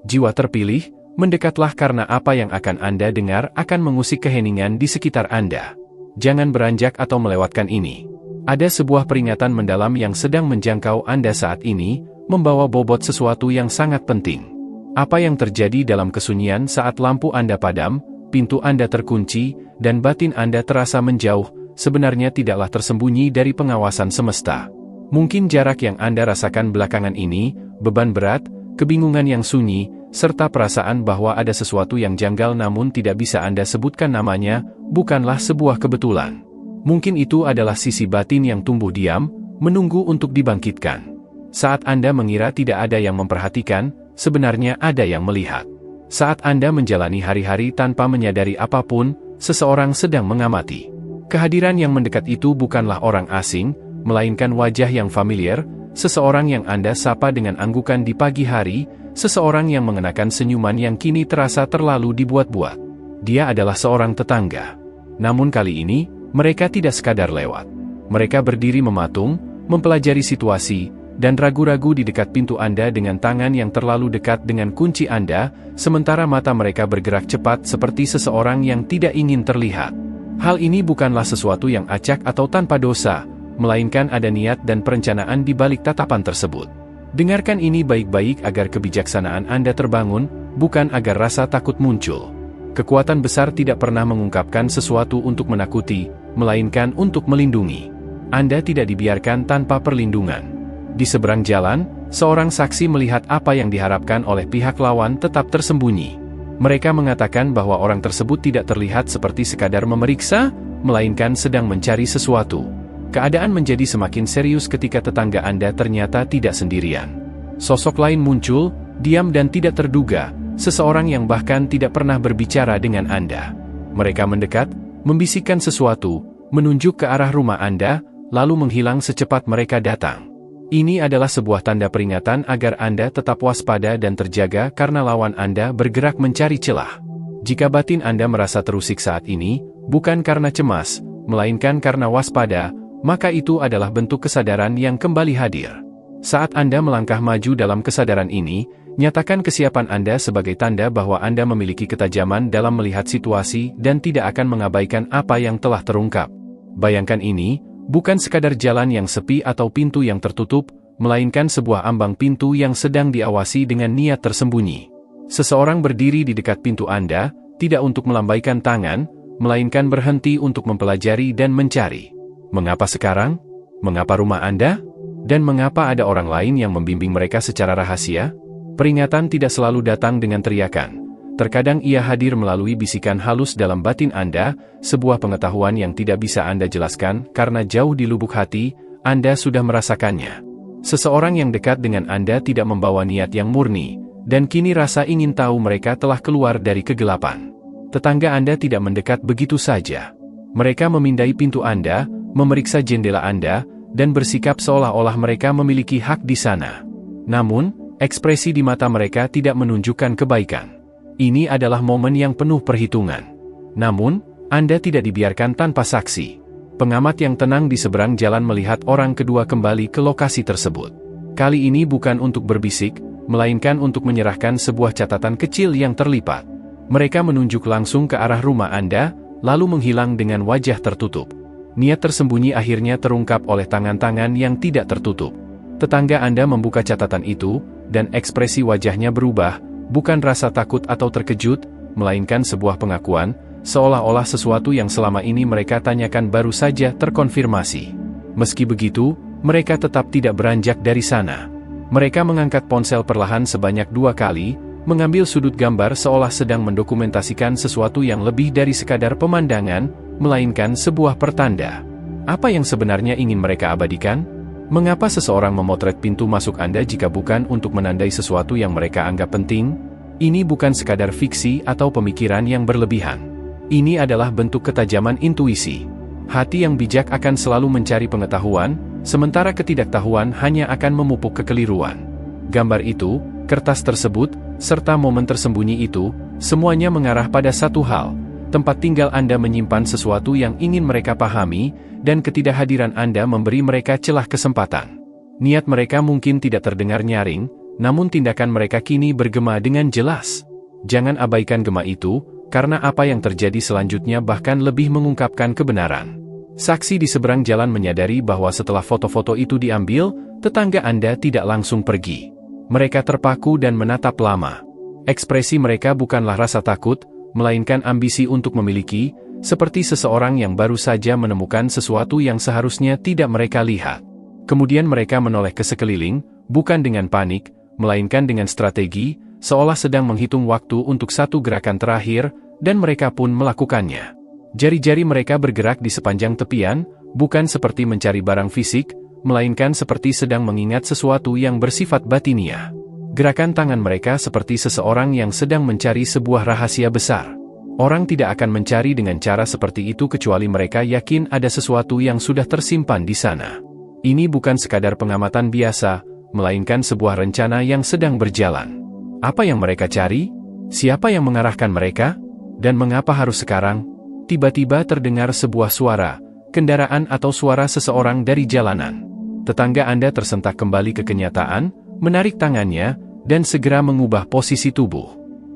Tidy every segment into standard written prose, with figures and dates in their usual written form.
Jiwa terpilih, mendekatlah karena apa yang akan Anda dengar akan mengusik keheningan di sekitar Anda. Jangan beranjak atau melewatkan ini. Ada sebuah peringatan mendalam yang sedang menjangkau Anda saat ini, membawa bobot sesuatu yang sangat penting. Apa yang terjadi dalam kesunyian saat lampu Anda padam, pintu Anda terkunci, dan batin Anda terasa menjauh, sebenarnya tidaklah tersembunyi dari pengawasan semesta. Mungkin jarak yang Anda rasakan belakangan ini, beban berat, kebingungan yang sunyi, serta perasaan bahwa ada sesuatu yang janggal namun tidak bisa Anda sebutkan namanya, bukanlah sebuah kebetulan. Mungkin itu adalah sisi batin yang tumbuh diam, menunggu untuk dibangkitkan. Saat Anda mengira tidak ada yang memperhatikan, sebenarnya ada yang melihat. Saat Anda menjalani hari-hari tanpa menyadari apapun, seseorang sedang mengamati. Kehadiran yang mendekat itu bukanlah orang asing, melainkan wajah yang familiar, seseorang yang Anda sapa dengan anggukan di pagi hari, seseorang yang mengenakan senyuman yang kini terasa terlalu dibuat-buat. Dia adalah seorang tetangga. Namun kali ini, mereka tidak sekadar lewat. Mereka berdiri mematung, mempelajari situasi, dan ragu-ragu di dekat pintu Anda dengan tangan yang terlalu dekat dengan kunci Anda, sementara mata mereka bergerak cepat seperti seseorang yang tidak ingin terlihat. Hal ini bukanlah sesuatu yang acak atau tanpa dosa, melainkan ada niat dan perencanaan di balik tatapan tersebut. Dengarkan ini baik-baik agar kebijaksanaan Anda terbangun, bukan agar rasa takut muncul. Kekuatan besar tidak pernah mengungkapkan sesuatu untuk menakuti, melainkan untuk melindungi. Anda tidak dibiarkan tanpa perlindungan. Di seberang jalan, seorang saksi melihat apa yang diharapkan oleh pihak lawan tetap tersembunyi. Mereka mengatakan bahwa orang tersebut tidak terlihat seperti sekadar memeriksa, melainkan sedang mencari sesuatu. Keadaan menjadi semakin serius ketika tetangga Anda ternyata tidak sendirian. Sosok lain muncul, diam dan tidak terduga, seseorang yang bahkan tidak pernah berbicara dengan Anda. Mereka mendekat, membisikkan sesuatu, menunjuk ke arah rumah Anda, lalu menghilang secepat mereka datang. Ini adalah sebuah tanda peringatan agar Anda tetap waspada dan terjaga karena lawan Anda bergerak mencari celah. Jika batin Anda merasa terusik saat ini, bukan karena cemas, melainkan karena waspada, maka itu adalah bentuk kesadaran yang kembali hadir. Saat Anda melangkah maju dalam kesadaran ini, nyatakan kesiapan Anda sebagai tanda bahwa Anda memiliki ketajaman dalam melihat situasi dan tidak akan mengabaikan apa yang telah terungkap. Bayangkan ini, bukan sekadar jalan yang sepi atau pintu yang tertutup, melainkan sebuah ambang pintu yang sedang diawasi dengan niat tersembunyi. Seseorang berdiri di dekat pintu Anda, tidak untuk melambaikan tangan, melainkan berhenti untuk mempelajari dan mencari. Mengapa sekarang? Mengapa rumah Anda? Dan mengapa ada orang lain yang membimbing mereka secara rahasia? Peringatan tidak selalu datang dengan teriakan. Terkadang ia hadir melalui bisikan halus dalam batin Anda, sebuah pengetahuan yang tidak bisa Anda jelaskan karena jauh di lubuk hati, Anda sudah merasakannya. Seseorang yang dekat dengan Anda tidak membawa niat yang murni, dan kini rasa ingin tahu mereka telah keluar dari kegelapan. Tetangga Anda tidak mendekat begitu saja. Mereka memindai pintu Anda, memeriksa jendela Anda, dan bersikap seolah-olah mereka memiliki hak di sana. Namun, ekspresi di mata mereka tidak menunjukkan kebaikan. Ini adalah momen yang penuh perhitungan. Namun, Anda tidak dibiarkan tanpa saksi. Pengamat yang tenang di seberang jalan melihat orang kedua kembali ke lokasi tersebut. Kali ini bukan untuk berbisik, melainkan untuk menyerahkan sebuah catatan kecil yang terlipat. Mereka menunjuk langsung ke arah rumah Anda, lalu menghilang dengan wajah tertutup. Niat tersembunyi akhirnya terungkap oleh tangan-tangan yang tidak tertutup. Tetangga Anda membuka catatan itu, dan ekspresi wajahnya berubah, bukan rasa takut atau terkejut, melainkan sebuah pengakuan, seolah-olah sesuatu yang selama ini mereka tanyakan baru saja terkonfirmasi. Meski begitu, mereka tetap tidak beranjak dari sana. Mereka mengangkat ponsel perlahan sebanyak 2 kali, mengambil sudut gambar seolah sedang mendokumentasikan sesuatu yang lebih dari sekadar pemandangan, melainkan sebuah pertanda. Apa yang sebenarnya ingin mereka abadikan? Mengapa seseorang memotret pintu masuk Anda jika bukan untuk menandai sesuatu yang mereka anggap penting? Ini bukan sekadar fiksi atau pemikiran yang berlebihan. Ini adalah bentuk ketajaman intuisi. Hati yang bijak akan selalu mencari pengetahuan, sementara ketidaktahuan hanya akan memupuk kekeliruan. Gambar itu, kertas tersebut, serta momen tersembunyi itu, semuanya mengarah pada satu hal. Tempat tinggal Anda menyimpan sesuatu yang ingin mereka pahami, dan ketidakhadiran Anda memberi mereka celah kesempatan. Niat mereka mungkin tidak terdengar nyaring, Namun tindakan mereka kini bergema dengan jelas. Jangan abaikan gema itu, karena apa yang terjadi selanjutnya bahkan lebih mengungkapkan kebenaran. Saksi di seberang jalan menyadari bahwa setelah foto-foto itu diambil, tetangga Anda tidak langsung pergi. Mereka terpaku dan menatap lama. Ekspresi mereka bukanlah rasa takut, melainkan ambisi untuk memiliki, seperti seseorang yang baru saja menemukan sesuatu yang seharusnya tidak mereka lihat. Kemudian mereka menoleh ke sekeliling, bukan dengan panik, melainkan dengan strategi, seolah sedang menghitung waktu untuk satu gerakan terakhir, dan mereka pun melakukannya. Jari-jari mereka bergerak di sepanjang tepian, bukan seperti mencari barang fisik, melainkan seperti sedang mengingat sesuatu yang bersifat batiniah. Gerakan tangan mereka seperti seseorang yang sedang mencari sebuah rahasia besar. Orang tidak akan mencari dengan cara seperti itu kecuali mereka yakin ada sesuatu yang sudah tersimpan di sana. Ini bukan sekadar pengamatan biasa, melainkan sebuah rencana yang sedang berjalan. Apa yang mereka cari? Siapa yang mengarahkan mereka? Dan mengapa harus sekarang? Tiba-tiba terdengar sebuah suara, kendaraan atau suara seseorang dari jalanan. Tetangga Anda tersentak kembali ke kenyataan, menarik tangannya, dan segera mengubah posisi tubuh.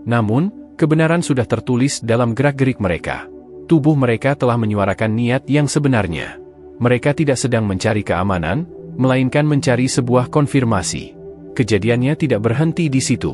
Namun, kebenaran sudah tertulis dalam gerak-gerik mereka. Tubuh mereka telah menyuarakan niat yang sebenarnya. Mereka tidak sedang mencari keamanan, melainkan mencari sebuah konfirmasi. Kejadiannya tidak berhenti di situ.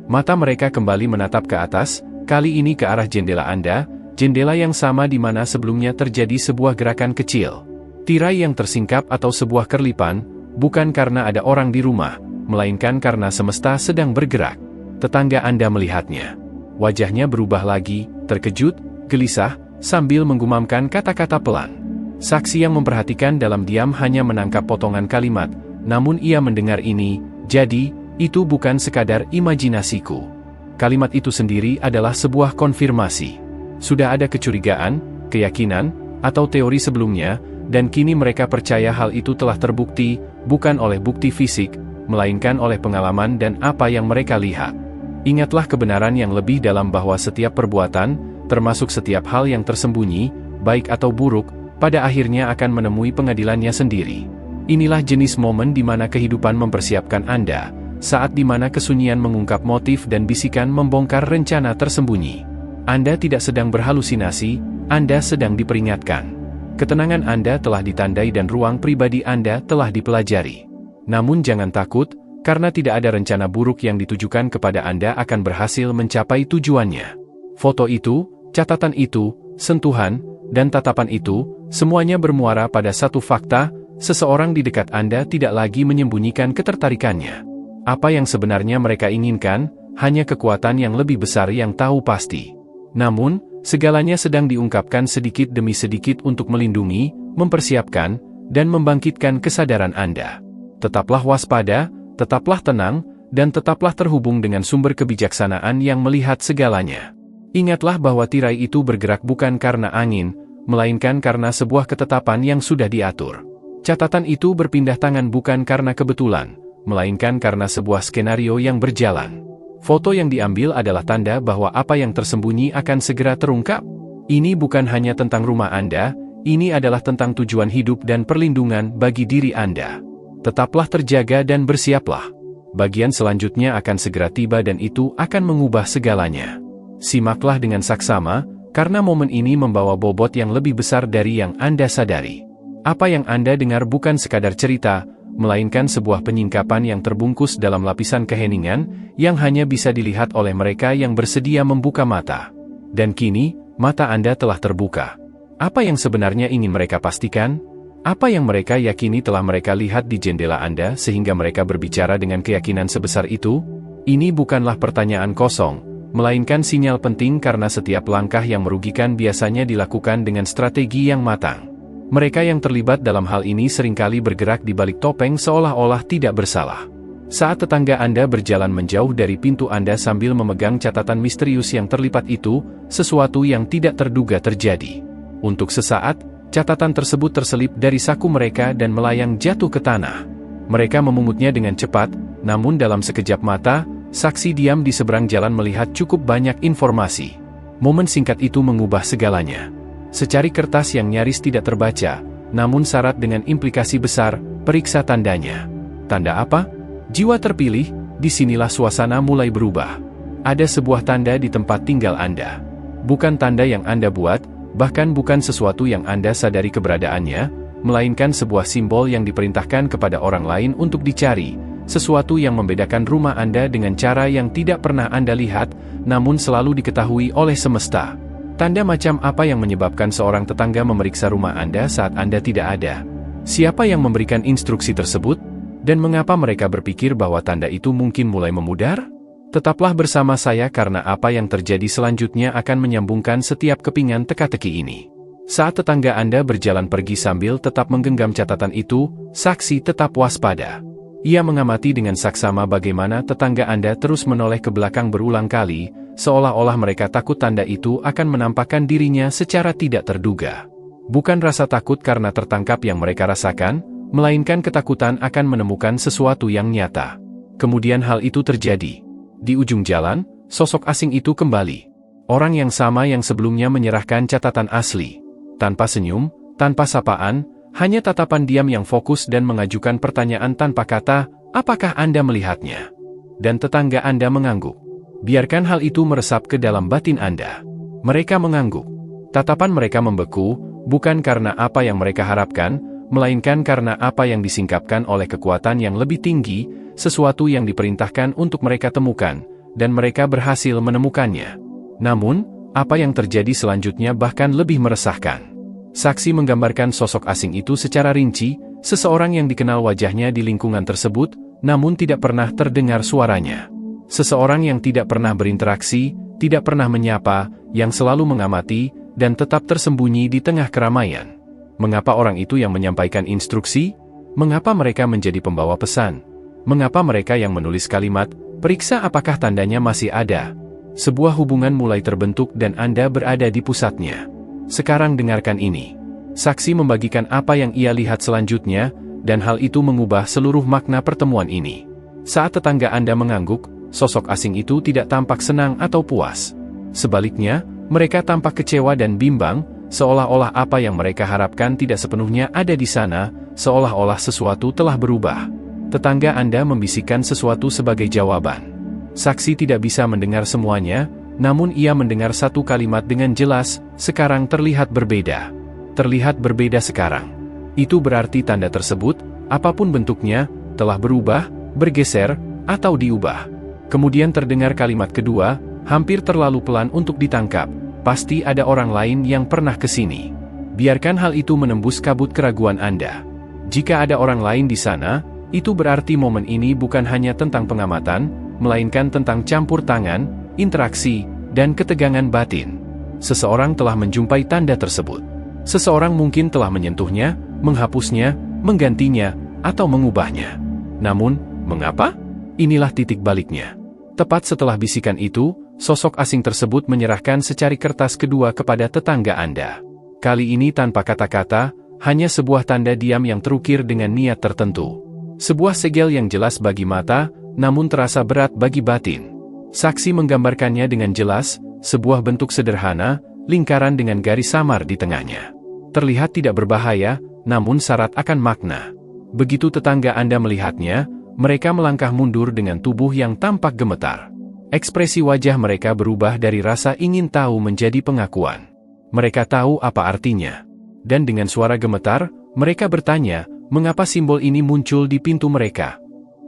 Mata mereka kembali menatap ke atas, kali ini ke arah jendela Anda, jendela yang sama di mana sebelumnya terjadi sebuah gerakan kecil. Tirai yang tersingkap atau sebuah kerlipan, bukan karena ada orang di rumah, melainkan karena semesta sedang bergerak. Tetangga Anda melihatnya. Wajahnya berubah lagi, terkejut, gelisah, sambil menggumamkan kata-kata pelan. Saksi yang memperhatikan dalam diam hanya menangkap potongan kalimat, namun ia mendengar ini, jadi, itu bukan sekadar imajinasiku. Kalimat itu sendiri adalah sebuah konfirmasi. Sudah ada kecurigaan, keyakinan, atau teori sebelumnya, dan kini mereka percaya hal itu telah terbukti, bukan oleh bukti fisik, melainkan oleh pengalaman dan apa yang mereka lihat. Ingatlah kebenaran yang lebih dalam bahwa setiap perbuatan, termasuk setiap hal yang tersembunyi, baik atau buruk, pada akhirnya akan menemui pengadilannya sendiri. Inilah jenis momen di mana kehidupan mempersiapkan Anda, saat di mana kesunyian mengungkap motif dan bisikan membongkar rencana tersembunyi. Anda tidak sedang berhalusinasi, Anda sedang diperingatkan. Ketenangan Anda telah ditandai dan ruang pribadi Anda telah dipelajari. Namun jangan takut, karena tidak ada rencana buruk yang ditujukan kepada Anda akan berhasil mencapai tujuannya. Foto itu, catatan itu, sentuhan, dan tatapan itu, semuanya bermuara pada satu fakta, seseorang di dekat Anda tidak lagi menyembunyikan ketertarikannya. Apa yang sebenarnya mereka inginkan, hanya kekuatan yang lebih besar yang tahu pasti. Namun, segalanya sedang diungkapkan sedikit demi sedikit untuk melindungi, mempersiapkan, dan membangkitkan kesadaran Anda. Tetaplah waspada, tetaplah tenang, dan tetaplah terhubung dengan sumber kebijaksanaan yang melihat segalanya. Ingatlah bahwa tirai itu bergerak bukan karena angin, melainkan karena sebuah ketetapan yang sudah diatur. Catatan itu berpindah tangan bukan karena kebetulan, melainkan karena sebuah skenario yang berjalan. Foto yang diambil adalah tanda bahwa apa yang tersembunyi akan segera terungkap. Ini bukan hanya tentang rumah Anda, ini adalah tentang tujuan hidup dan perlindungan bagi diri Anda. Tetaplah terjaga dan bersiaplah. Bagian selanjutnya akan segera tiba dan itu akan mengubah segalanya. Simaklah dengan saksama, karena momen ini membawa bobot yang lebih besar dari yang Anda sadari. Apa yang Anda dengar bukan sekadar cerita, melainkan sebuah penyingkapan yang terbungkus dalam lapisan keheningan, yang hanya bisa dilihat oleh mereka yang bersedia membuka mata. Dan kini, mata Anda telah terbuka. Apa yang sebenarnya ingin mereka pastikan? Apa yang mereka yakini telah mereka lihat di jendela Anda sehingga mereka berbicara dengan keyakinan sebesar itu? Ini bukanlah pertanyaan kosong, melainkan sinyal penting karena setiap langkah yang merugikan biasanya dilakukan dengan strategi yang matang. Mereka yang terlibat dalam hal ini seringkali bergerak di balik topeng seolah-olah tidak bersalah. Saat tetangga Anda berjalan menjauh dari pintu Anda sambil memegang catatan misterius yang terlipat itu, sesuatu yang tidak terduga terjadi. Untuk sesaat, catatan tersebut terselip dari saku mereka dan melayang jatuh ke tanah. Mereka memungutnya dengan cepat, namun dalam sekejap mata, saksi diam di seberang jalan melihat cukup banyak informasi. Momen singkat itu mengubah segalanya. Secari kertas yang nyaris tidak terbaca, namun syarat dengan implikasi besar, periksa tandanya. Tanda apa? Jiwa terpilih, disinilah suasana mulai berubah. Ada sebuah tanda di tempat tinggal Anda. Bukan tanda yang Anda buat, bahkan bukan sesuatu yang Anda sadari keberadaannya, melainkan sebuah simbol yang diperintahkan kepada orang lain untuk dicari, sesuatu yang membedakan rumah Anda dengan cara yang tidak pernah Anda lihat, namun selalu diketahui oleh semesta. Tanda macam apa yang menyebabkan seorang tetangga memeriksa rumah Anda saat Anda tidak ada? Siapa yang memberikan instruksi tersebut? Dan mengapa mereka berpikir bahwa tanda itu mungkin mulai memudar? Tetaplah bersama saya karena apa yang terjadi selanjutnya akan menyambungkan setiap kepingan teka-teki ini. Saat tetangga Anda berjalan pergi sambil tetap menggenggam catatan itu, saksi tetap waspada. Ia mengamati dengan saksama bagaimana tetangga Anda terus menoleh ke belakang berulang kali, seolah-olah mereka takut tanda itu akan menampakkan dirinya secara tidak terduga. Bukan rasa takut karena tertangkap yang mereka rasakan, melainkan ketakutan akan menemukan sesuatu yang nyata. Kemudian hal itu terjadi. Di ujung jalan, sosok asing itu kembali. Orang yang sama yang sebelumnya menyerahkan catatan asli. Tanpa senyum, tanpa sapaan, hanya tatapan diam yang fokus dan mengajukan pertanyaan tanpa kata, apakah Anda melihatnya? Dan tetangga Anda mengangguk. Biarkan hal itu meresap ke dalam batin Anda. Mereka mengangguk. Tatapan mereka membeku, bukan karena apa yang mereka harapkan, melainkan karena apa yang disingkapkan oleh kekuatan yang lebih tinggi, sesuatu yang diperintahkan untuk mereka temukan, dan mereka berhasil menemukannya. Namun, apa yang terjadi selanjutnya bahkan lebih meresahkan. Saksi menggambarkan sosok asing itu secara rinci, seseorang yang dikenal wajahnya di lingkungan tersebut, namun tidak pernah terdengar suaranya. Seseorang yang tidak pernah berinteraksi, tidak pernah menyapa, yang selalu mengamati, dan tetap tersembunyi di tengah keramaian. Mengapa orang itu yang menyampaikan instruksi? Mengapa mereka menjadi pembawa pesan? Mengapa mereka yang menulis kalimat, periksa apakah tandanya masih ada? Sebuah hubungan mulai terbentuk dan Anda berada di pusatnya. Sekarang dengarkan ini. Saksi membagikan apa yang ia lihat selanjutnya, dan hal itu mengubah seluruh makna pertemuan ini. Saat tetangga Anda mengangguk, sosok asing itu tidak tampak senang atau puas. Sebaliknya, mereka tampak kecewa dan bimbang, seolah-olah apa yang mereka harapkan tidak sepenuhnya ada di sana, seolah-olah sesuatu telah berubah. Tetangga Anda membisikkan sesuatu sebagai jawaban. Saksi tidak bisa mendengar semuanya, namun ia mendengar satu kalimat dengan jelas, sekarang terlihat berbeda. Terlihat berbeda sekarang. Itu berarti tanda tersebut, apapun bentuknya, telah berubah, bergeser, atau diubah. Kemudian terdengar kalimat kedua, hampir terlalu pelan untuk ditangkap. Pasti ada orang lain yang pernah ke sini. Biarkan hal itu menembus kabut keraguan Anda. Jika ada orang lain di sana, itu berarti momen ini bukan hanya tentang pengamatan, melainkan tentang campur tangan, interaksi, dan ketegangan batin. Seseorang telah menjumpai tanda tersebut. Seseorang mungkin telah menyentuhnya, menghapusnya, menggantinya, atau mengubahnya. Namun, mengapa? Inilah titik baliknya. Tepat setelah bisikan itu, sosok asing tersebut menyerahkan secari kertas kedua kepada tetangga Anda. Kali ini tanpa kata-kata, hanya sebuah tanda diam yang terukir dengan niat tertentu. Sebuah segel yang jelas bagi mata, namun terasa berat bagi batin. Saksi menggambarkannya dengan jelas, sebuah bentuk sederhana, lingkaran dengan garis samar di tengahnya. Terlihat tidak berbahaya, namun syarat akan makna. Begitu tetangga Anda melihatnya, mereka melangkah mundur dengan tubuh yang tampak gemetar. Ekspresi wajah mereka berubah dari rasa ingin tahu menjadi pengakuan. Mereka tahu apa artinya. Dan dengan suara gemetar, mereka bertanya, mengapa simbol ini muncul di pintu mereka?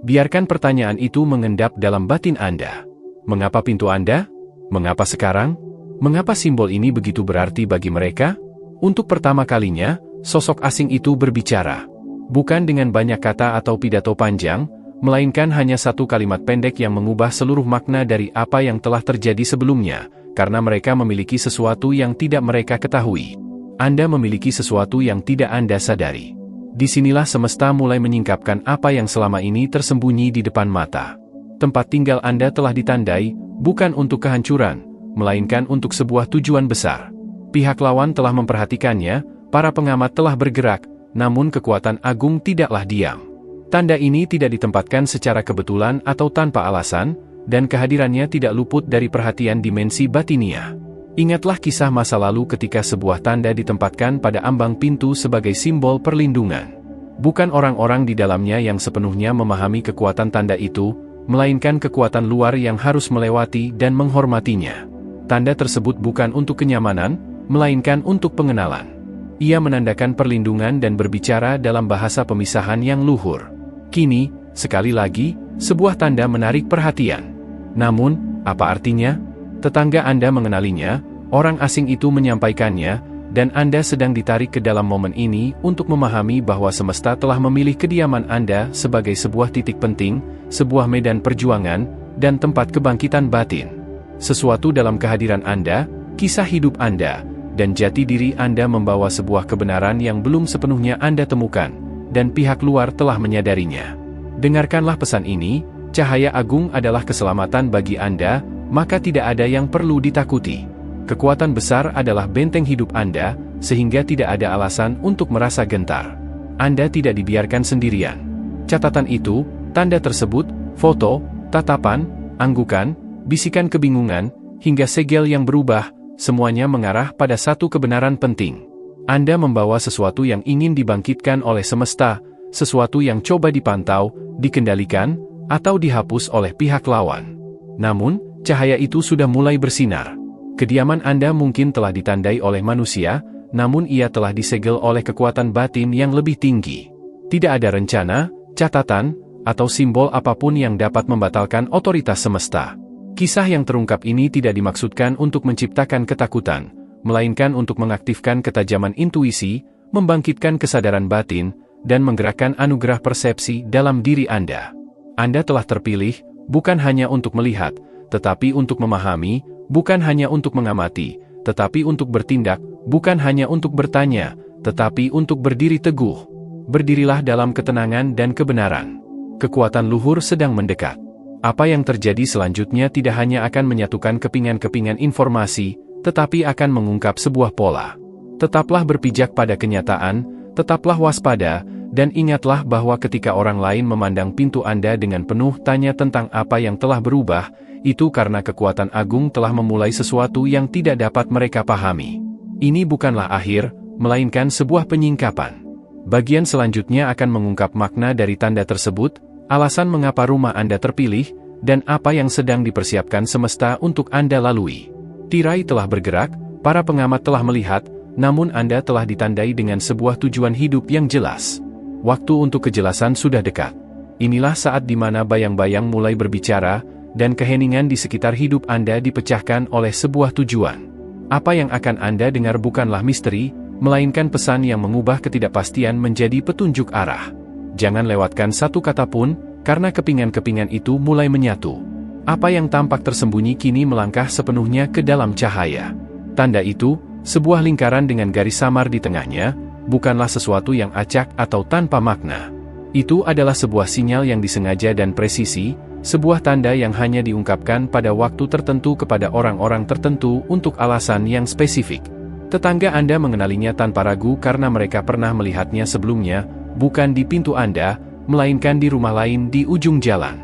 Biarkan pertanyaan itu mengendap dalam batin Anda. Mengapa pintu Anda? Mengapa sekarang? Mengapa simbol ini begitu berarti bagi mereka? Untuk pertama kalinya, sosok asing itu berbicara. Bukan dengan banyak kata atau pidato panjang, melainkan hanya satu kalimat pendek yang mengubah seluruh makna dari apa yang telah terjadi sebelumnya, karena mereka memiliki sesuatu yang tidak mereka ketahui. Anda memiliki sesuatu yang tidak Anda sadari. Disinilah semesta mulai menyingkapkan apa yang selama ini tersembunyi di depan mata. Tempat tinggal Anda telah ditandai, bukan untuk kehancuran, melainkan untuk sebuah tujuan besar. Pihak lawan telah memperhatikannya, para pengamat telah bergerak, namun kekuatan agung tidaklah diam. Tanda ini tidak ditempatkan secara kebetulan atau tanpa alasan, dan kehadirannya tidak luput dari perhatian dimensi batinia. Ingatlah kisah masa lalu ketika sebuah tanda ditempatkan pada ambang pintu sebagai simbol perlindungan. Bukan orang-orang di dalamnya yang sepenuhnya memahami kekuatan tanda itu, melainkan kekuatan luar yang harus melewati dan menghormatinya. Tanda tersebut bukan untuk kenyamanan, melainkan untuk pengenalan. Ia menandakan perlindungan dan berbicara dalam bahasa pemisahan yang luhur. Kini, sekali lagi, sebuah tanda menarik perhatian. Namun, apa artinya? Tetangga Anda mengenalinya, orang asing itu menyampaikannya, dan Anda sedang ditarik ke dalam momen ini untuk memahami bahwa semesta telah memilih kediaman Anda sebagai sebuah titik penting, sebuah medan perjuangan, dan tempat kebangkitan batin. Sesuatu dalam kehadiran Anda, kisah hidup Anda, dan jati diri Anda membawa sebuah kebenaran yang belum sepenuhnya Anda temukan, dan pihak luar telah menyadarinya. Dengarkanlah pesan ini, cahaya agung adalah keselamatan bagi Anda, maka tidak ada yang perlu ditakuti. Kekuatan besar adalah benteng hidup Anda, sehingga tidak ada alasan untuk merasa gentar. Anda tidak dibiarkan sendirian. Catatan itu, tanda tersebut, foto, tatapan, anggukan, bisikan kebingungan, hingga segel yang berubah, semuanya mengarah pada satu kebenaran penting. Anda membawa sesuatu yang ingin dibangkitkan oleh semesta, sesuatu yang coba dipantau, dikendalikan, atau dihapus oleh pihak lawan. Namun, cahaya itu sudah mulai bersinar. Kediaman Anda mungkin telah ditandai oleh manusia, namun ia telah disegel oleh kekuatan batin yang lebih tinggi. Tidak ada rencana, catatan, atau simbol apapun yang dapat membatalkan otoritas semesta. Kisah yang terungkap ini tidak dimaksudkan untuk menciptakan ketakutan, melainkan untuk mengaktifkan ketajaman intuisi, membangkitkan kesadaran batin, dan menggerakkan anugerah persepsi dalam diri Anda. Anda telah terpilih, bukan hanya untuk melihat, tetapi untuk memahami, bukan hanya untuk mengamati, tetapi untuk bertindak, bukan hanya untuk bertanya, tetapi untuk berdiri teguh. Berdirilah dalam ketenangan dan kebenaran. Kekuatan luhur sedang mendekat. Apa yang terjadi selanjutnya tidak hanya akan menyatukan kepingan-kepingan informasi, tetapi akan mengungkap sebuah pola. Tetaplah berpijak pada kenyataan, tetaplah waspada, dan ingatlah bahwa ketika orang lain memandang pintu Anda dengan penuh tanya tentang apa yang telah berubah, itu karena kekuatan agung telah memulai sesuatu yang tidak dapat mereka pahami. Ini bukanlah akhir, melainkan sebuah penyingkapan. Bagian selanjutnya akan mengungkap makna dari tanda tersebut, alasan mengapa rumah Anda terpilih, dan apa yang sedang dipersiapkan semesta untuk Anda lalui. Tirai telah bergerak, para pengamat telah melihat, namun Anda telah ditandai dengan sebuah tujuan hidup yang jelas. Waktu untuk kejelasan sudah dekat. Inilah saat di mana bayang-bayang mulai berbicara, dan keheningan di sekitar hidup Anda dipecahkan oleh sebuah tujuan. Apa yang akan Anda dengar bukanlah misteri, melainkan pesan yang mengubah ketidakpastian menjadi petunjuk arah. Jangan lewatkan satu kata pun, karena kepingan-kepingan itu mulai menyatu. Apa yang tampak tersembunyi kini melangkah sepenuhnya ke dalam cahaya. Tanda itu, sebuah lingkaran dengan garis samar di tengahnya, bukanlah sesuatu yang acak atau tanpa makna. Itu adalah sebuah sinyal yang disengaja dan presisi, sebuah tanda yang hanya diungkapkan pada waktu tertentu kepada orang-orang tertentu untuk alasan yang spesifik. Tetangga Anda mengenalinya tanpa ragu karena mereka pernah melihatnya sebelumnya, bukan di pintu Anda, melainkan di rumah lain di ujung jalan.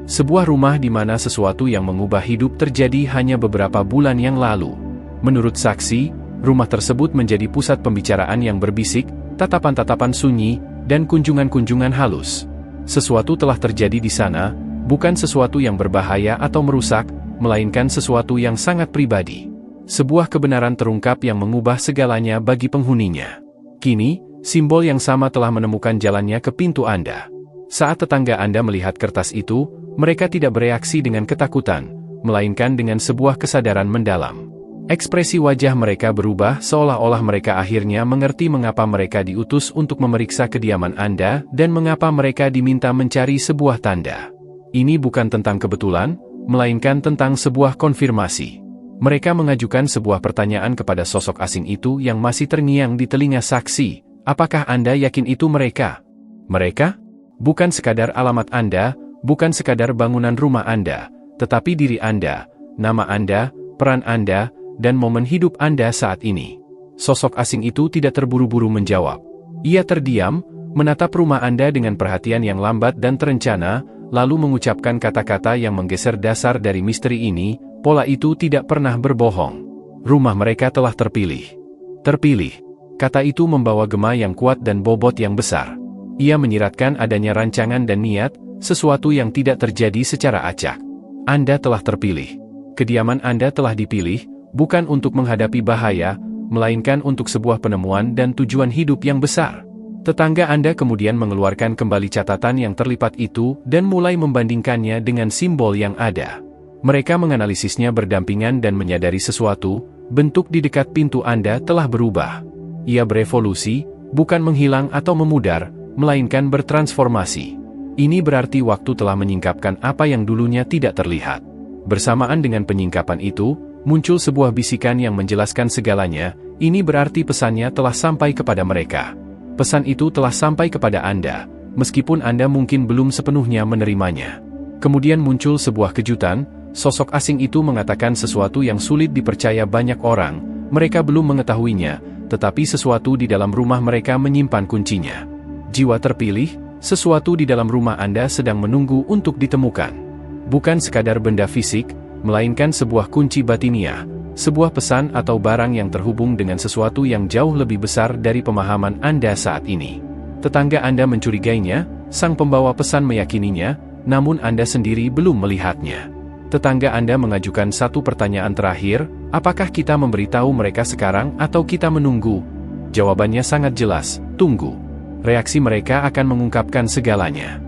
Sebuah rumah di mana sesuatu yang mengubah hidup terjadi hanya beberapa bulan yang lalu. Menurut saksi, rumah tersebut menjadi pusat pembicaraan yang berbisik, tatapan-tatapan sunyi, dan kunjungan-kunjungan halus. Sesuatu telah terjadi di sana, bukan sesuatu yang berbahaya atau merusak, melainkan sesuatu yang sangat pribadi. Sebuah kebenaran terungkap yang mengubah segalanya bagi penghuninya. Kini, simbol yang sama telah menemukan jalannya ke pintu Anda. Saat tetangga Anda melihat kertas itu, mereka tidak bereaksi dengan ketakutan, melainkan dengan sebuah kesadaran mendalam. Ekspresi wajah mereka berubah seolah-olah mereka akhirnya mengerti mengapa mereka diutus untuk memeriksa kediaman Anda dan mengapa mereka diminta mencari sebuah tanda. Ini bukan tentang kebetulan, melainkan tentang sebuah konfirmasi. Mereka mengajukan sebuah pertanyaan kepada sosok asing itu yang masih terngiang di telinga saksi. Apakah Anda yakin itu mereka? Mereka? Bukan sekadar alamat Anda, bukan sekadar bangunan rumah Anda, tetapi diri Anda, nama Anda, peran Anda, dan momen hidup Anda saat ini. Sosok asing itu tidak terburu-buru menjawab. Ia terdiam, menatap rumah Anda dengan perhatian yang lambat dan terencana, lalu mengucapkan kata-kata yang menggeser dasar dari misteri ini. Pola itu tidak pernah berbohong. Rumah mereka telah terpilih. Terpilih. Kata itu membawa gema yang kuat dan bobot yang besar. Ia menyiratkan adanya rancangan dan niat, sesuatu yang tidak terjadi secara acak. Anda telah terpilih. Kediaman Anda telah dipilih, bukan untuk menghadapi bahaya, melainkan untuk sebuah penemuan dan tujuan hidup yang besar. Tetangga Anda kemudian mengeluarkan kembali catatan yang terlipat itu dan mulai membandingkannya dengan simbol yang ada. Mereka menganalisisnya berdampingan dan menyadari sesuatu, bentuk di dekat pintu Anda telah berubah. Ia berevolusi, bukan menghilang atau memudar, melainkan bertransformasi. Ini berarti waktu telah menyingkapkan apa yang dulunya tidak terlihat. Bersamaan dengan penyingkapan itu, muncul sebuah bisikan yang menjelaskan segalanya. Ini berarti pesannya telah sampai kepada mereka. Pesan itu telah sampai kepada Anda, meskipun Anda mungkin belum sepenuhnya menerimanya. Kemudian muncul sebuah kejutan, sosok asing itu mengatakan sesuatu yang sulit dipercaya banyak orang. Mereka belum mengetahuinya, tetapi sesuatu di dalam rumah mereka menyimpan kuncinya. Jiwa terpilih, sesuatu di dalam rumah Anda sedang menunggu untuk ditemukan. Bukan sekadar benda fisik, melainkan sebuah kunci batiniah, sebuah pesan atau barang yang terhubung dengan sesuatu yang jauh lebih besar dari pemahaman Anda saat ini. Tetangga Anda mencurigainya, sang pembawa pesan meyakininya, namun Anda sendiri belum melihatnya. Tetangga Anda mengajukan satu pertanyaan terakhir, apakah kita memberitahu mereka sekarang atau kita menunggu? Jawabannya sangat jelas, tunggu. Reaksi mereka akan mengungkapkan segalanya.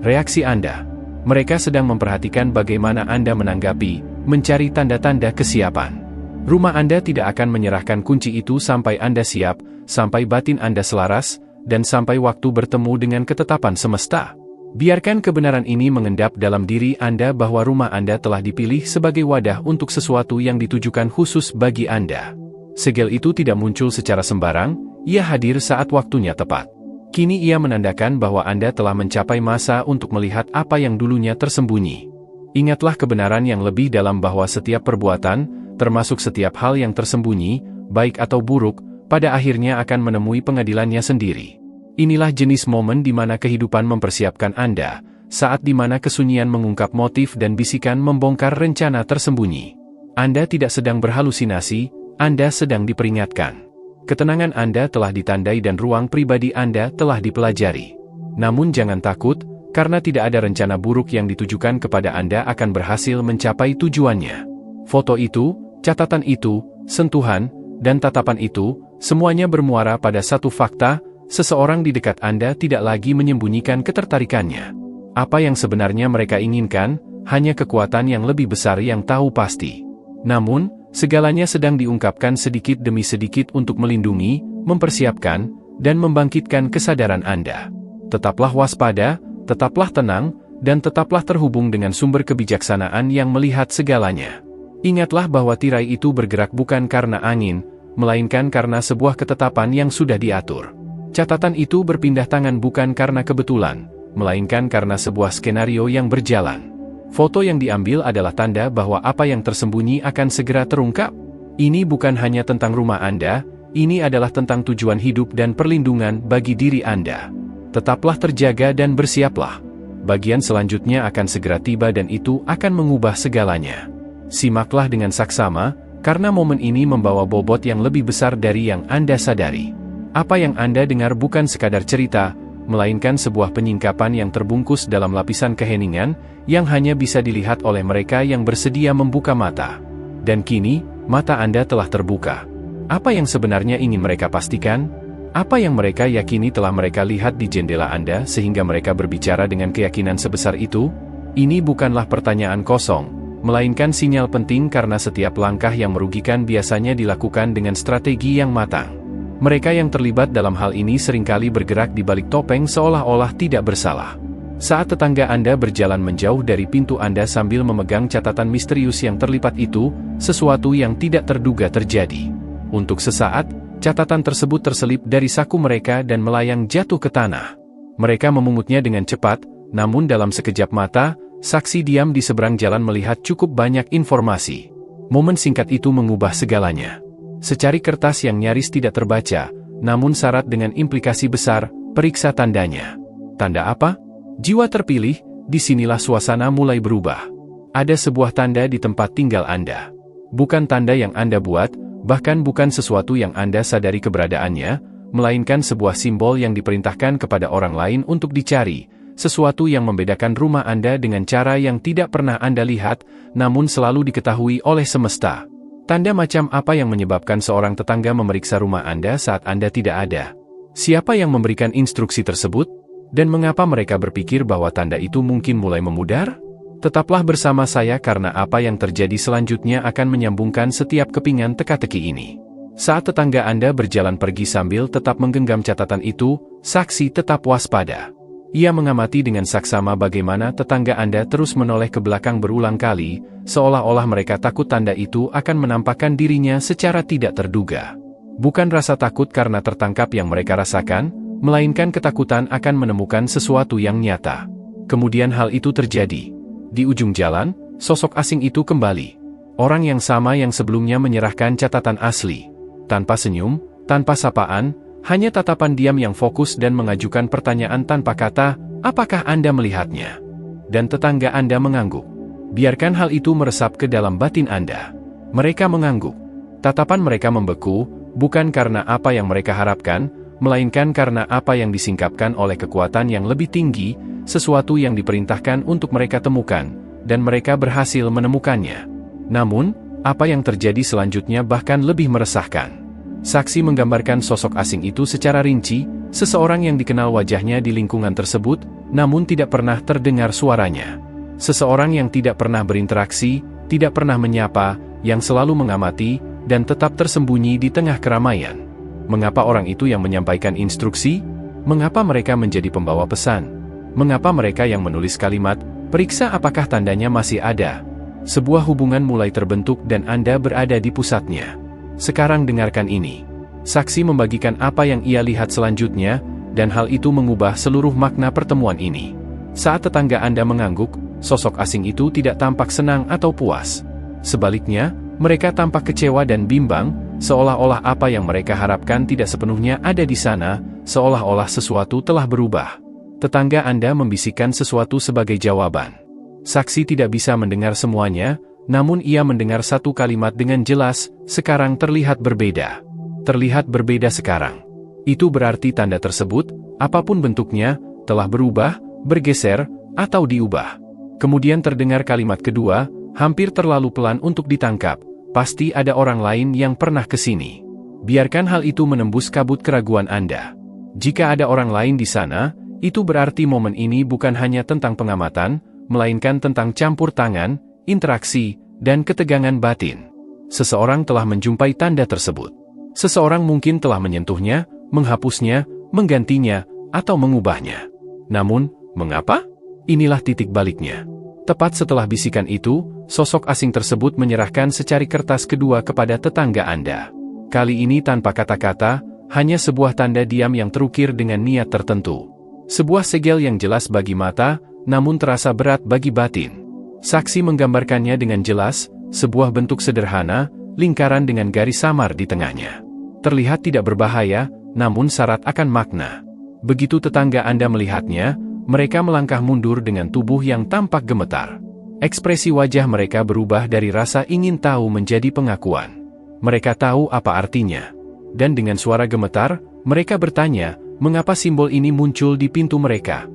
Reaksi Anda. Mereka sedang memperhatikan bagaimana Anda menanggapi, mencari tanda-tanda kesiapan. Rumah Anda tidak akan menyerahkan kunci itu sampai Anda siap, sampai batin Anda selaras, dan sampai waktu bertemu dengan ketetapan semesta. Biarkan kebenaran ini mengendap dalam diri Anda bahwa rumah Anda telah dipilih sebagai wadah untuk sesuatu yang ditujukan khusus bagi Anda. Segel itu tidak muncul secara sembarang, ia hadir saat waktunya tepat. Kini ia menandakan bahwa Anda telah mencapai masa untuk melihat apa yang dulunya tersembunyi. Ingatlah kebenaran yang lebih dalam bahwa setiap perbuatan, termasuk setiap hal yang tersembunyi, baik atau buruk, pada akhirnya akan menemui pengadilannya sendiri. Inilah jenis momen di mana kehidupan mempersiapkan Anda, saat di mana kesunyian mengungkap motif dan bisikan membongkar rencana tersembunyi. Anda tidak sedang berhalusinasi, Anda sedang diperingatkan. Ketenangan Anda telah ditandai dan ruang pribadi Anda telah dipelajari. Namun jangan takut, karena tidak ada rencana buruk yang ditujukan kepada Anda akan berhasil mencapai tujuannya. Foto itu, catatan itu, sentuhan, dan tatapan itu, semuanya bermuara pada satu fakta, seseorang di dekat Anda tidak lagi menyembunyikan ketertarikannya. Apa yang sebenarnya mereka inginkan, hanya kekuatan yang lebih besar yang tahu pasti. Namun, segalanya sedang diungkapkan sedikit demi sedikit untuk melindungi, mempersiapkan, dan membangkitkan kesadaran Anda. Tetaplah waspada, tetaplah tenang, dan tetaplah terhubung dengan sumber kebijaksanaan yang melihat segalanya. Ingatlah bahwa tirai itu bergerak bukan karena angin, melainkan karena sebuah ketetapan yang sudah diatur. Catatan itu berpindah tangan bukan karena kebetulan, melainkan karena sebuah skenario yang berjalan. Foto yang diambil adalah tanda bahwa apa yang tersembunyi akan segera terungkap. Ini bukan hanya tentang rumah Anda, ini adalah tentang tujuan hidup dan perlindungan bagi diri Anda. Tetaplah terjaga dan bersiaplah. Bagian selanjutnya akan segera tiba dan itu akan mengubah segalanya. Simaklah dengan saksama, karena momen ini membawa bobot yang lebih besar dari yang Anda sadari. Apa yang Anda dengar bukan sekadar cerita, melainkan sebuah penyingkapan yang terbungkus dalam lapisan keheningan, yang hanya bisa dilihat oleh mereka yang bersedia membuka mata. Dan kini, mata Anda telah terbuka. Apa yang sebenarnya ingin mereka pastikan? Apa yang mereka yakini telah mereka lihat di jendela Anda sehingga mereka berbicara dengan keyakinan sebesar itu? Ini bukanlah pertanyaan kosong, melainkan sinyal penting karena setiap langkah yang merugikan biasanya dilakukan dengan strategi yang matang. Mereka yang terlibat dalam hal ini seringkali bergerak di balik topeng seolah-olah tidak bersalah. Saat tetangga Anda berjalan menjauh dari pintu Anda sambil memegang catatan misterius yang terlipat itu, sesuatu yang tidak terduga terjadi. Untuk sesaat, catatan tersebut terselip dari saku mereka dan melayang jatuh ke tanah. Mereka memungutnya dengan cepat, namun dalam sekejap mata, saksi diam di seberang jalan melihat cukup banyak informasi. Momen singkat itu mengubah segalanya. Secari kertas yang nyaris tidak terbaca, namun syarat dengan implikasi besar, periksa tandanya. Tanda apa? Jiwa terpilih, disinilah suasana mulai berubah. Ada sebuah tanda di tempat tinggal Anda. Bukan tanda yang Anda buat, bahkan bukan sesuatu yang Anda sadari keberadaannya, melainkan sebuah simbol yang diperintahkan kepada orang lain untuk dicari, sesuatu yang membedakan rumah Anda dengan cara yang tidak pernah Anda lihat, namun selalu diketahui oleh semesta. Tanda macam apa yang menyebabkan seorang tetangga memeriksa rumah Anda saat Anda tidak ada? Siapa yang memberikan instruksi tersebut? Dan mengapa mereka berpikir bahwa tanda itu mungkin mulai memudar? Tetaplah bersama saya karena apa yang terjadi selanjutnya akan menyambungkan setiap kepingan teka-teki ini. Saat tetangga Anda berjalan pergi sambil tetap menggenggam catatan itu, saksi tetap waspada. Ia mengamati dengan saksama bagaimana tetangga Anda terus menoleh ke belakang berulang kali, seolah-olah mereka takut tanda itu akan menampakkan dirinya secara tidak terduga. Bukan rasa takut karena tertangkap yang mereka rasakan, melainkan ketakutan akan menemukan sesuatu yang nyata. Kemudian hal itu terjadi. Di ujung jalan, sosok asing itu kembali. Orang yang sama yang sebelumnya menyerahkan catatan asli. Tanpa senyum, tanpa sapaan, hanya tatapan diam yang fokus dan mengajukan pertanyaan tanpa kata, apakah Anda melihatnya? Dan tetangga Anda mengangguk. Biarkan hal itu meresap ke dalam batin Anda. Mereka mengangguk. Tatapan mereka membeku, bukan karena apa yang mereka harapkan, melainkan karena apa yang disingkapkan oleh kekuatan yang lebih tinggi, sesuatu yang diperintahkan untuk mereka temukan, dan mereka berhasil menemukannya. Namun, apa yang terjadi selanjutnya bahkan lebih meresahkan. Saksi menggambarkan sosok asing itu secara rinci, seseorang yang dikenal wajahnya di lingkungan tersebut, namun tidak pernah terdengar suaranya. Seseorang yang tidak pernah berinteraksi, tidak pernah menyapa, yang selalu mengamati, dan tetap tersembunyi di tengah keramaian. Mengapa orang itu yang menyampaikan instruksi? Mengapa mereka menjadi pembawa pesan? Mengapa mereka yang menulis kalimat, periksa apakah tandanya masih ada? Sebuah hubungan mulai terbentuk dan Anda berada di pusatnya. Sekarang dengarkan ini. Saksi membagikan apa yang ia lihat selanjutnya, dan hal itu mengubah seluruh makna pertemuan ini. Saat tetangga Anda mengangguk, sosok asing itu tidak tampak senang atau puas. Sebaliknya, mereka tampak kecewa dan bimbang, seolah-olah apa yang mereka harapkan tidak sepenuhnya ada di sana, seolah-olah sesuatu telah berubah. Tetangga Anda membisikkan sesuatu sebagai jawaban. Saksi tidak bisa mendengar semuanya, namun ia mendengar satu kalimat dengan jelas, sekarang terlihat berbeda. Terlihat berbeda sekarang. Itu berarti tanda tersebut, apapun bentuknya, telah berubah, bergeser, atau diubah. Kemudian terdengar kalimat kedua, hampir terlalu pelan untuk ditangkap. Pasti ada orang lain yang pernah ke sini. Biarkan hal itu menembus kabut keraguan Anda. Jika ada orang lain di sana, itu berarti momen ini bukan hanya tentang pengamatan, melainkan tentang campur tangan, interaksi, dan ketegangan batin. Seseorang telah menjumpai tanda tersebut. Seseorang mungkin telah menyentuhnya, menghapusnya, menggantinya, atau mengubahnya. Namun, mengapa? Inilah titik baliknya. Tepat setelah bisikan itu, sosok asing tersebut menyerahkan secari kertas kedua kepada tetangga Anda. Kali ini tanpa kata-kata, hanya sebuah tanda diam yang terukir dengan niat tertentu. Sebuah segel yang jelas bagi mata, namun terasa berat bagi batin. Saksi menggambarkannya dengan jelas, sebuah bentuk sederhana, lingkaran dengan garis samar di tengahnya. Terlihat tidak berbahaya, namun syarat akan makna. Begitu tetangga Anda melihatnya, mereka melangkah mundur dengan tubuh yang tampak gemetar. Ekspresi wajah mereka berubah dari rasa ingin tahu menjadi pengakuan. Mereka tahu apa artinya. Dan dengan suara gemetar, mereka bertanya, mengapa simbol ini muncul di pintu mereka?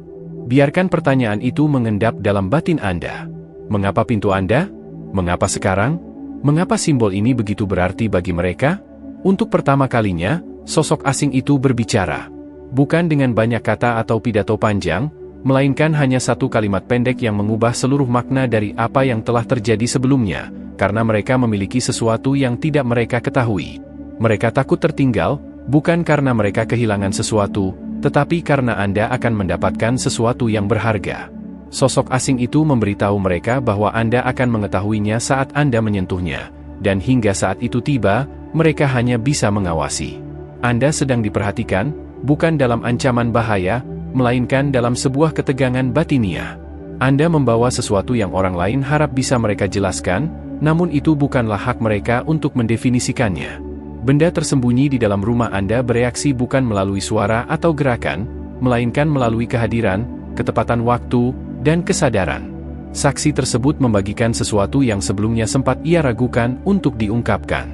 Biarkan pertanyaan itu mengendap dalam batin Anda. Mengapa pintu Anda? Mengapa sekarang? Mengapa simbol ini begitu berarti bagi mereka? Untuk pertama kalinya, sosok asing itu berbicara. Bukan dengan banyak kata atau pidato panjang, melainkan hanya satu kalimat pendek yang mengubah seluruh makna dari apa yang telah terjadi sebelumnya, karena mereka memiliki sesuatu yang tidak mereka ketahui. Mereka takut tertinggal, bukan karena mereka kehilangan sesuatu, tetapi karena Anda akan mendapatkan sesuatu yang berharga. Sosok asing itu memberitahu mereka bahwa Anda akan mengetahuinya saat Anda menyentuhnya, dan hingga saat itu tiba, mereka hanya bisa mengawasi. Anda sedang diperhatikan, bukan dalam ancaman bahaya, melainkan dalam sebuah ketegangan batiniah. Anda membawa sesuatu yang orang lain harap bisa mereka jelaskan, namun itu bukanlah hak mereka untuk mendefinisikannya. Benda tersembunyi di dalam rumah Anda bereaksi bukan melalui suara atau gerakan, melainkan melalui kehadiran, ketepatan waktu, dan kesadaran. Saksi tersebut membagikan sesuatu yang sebelumnya sempat ia ragukan untuk diungkapkan.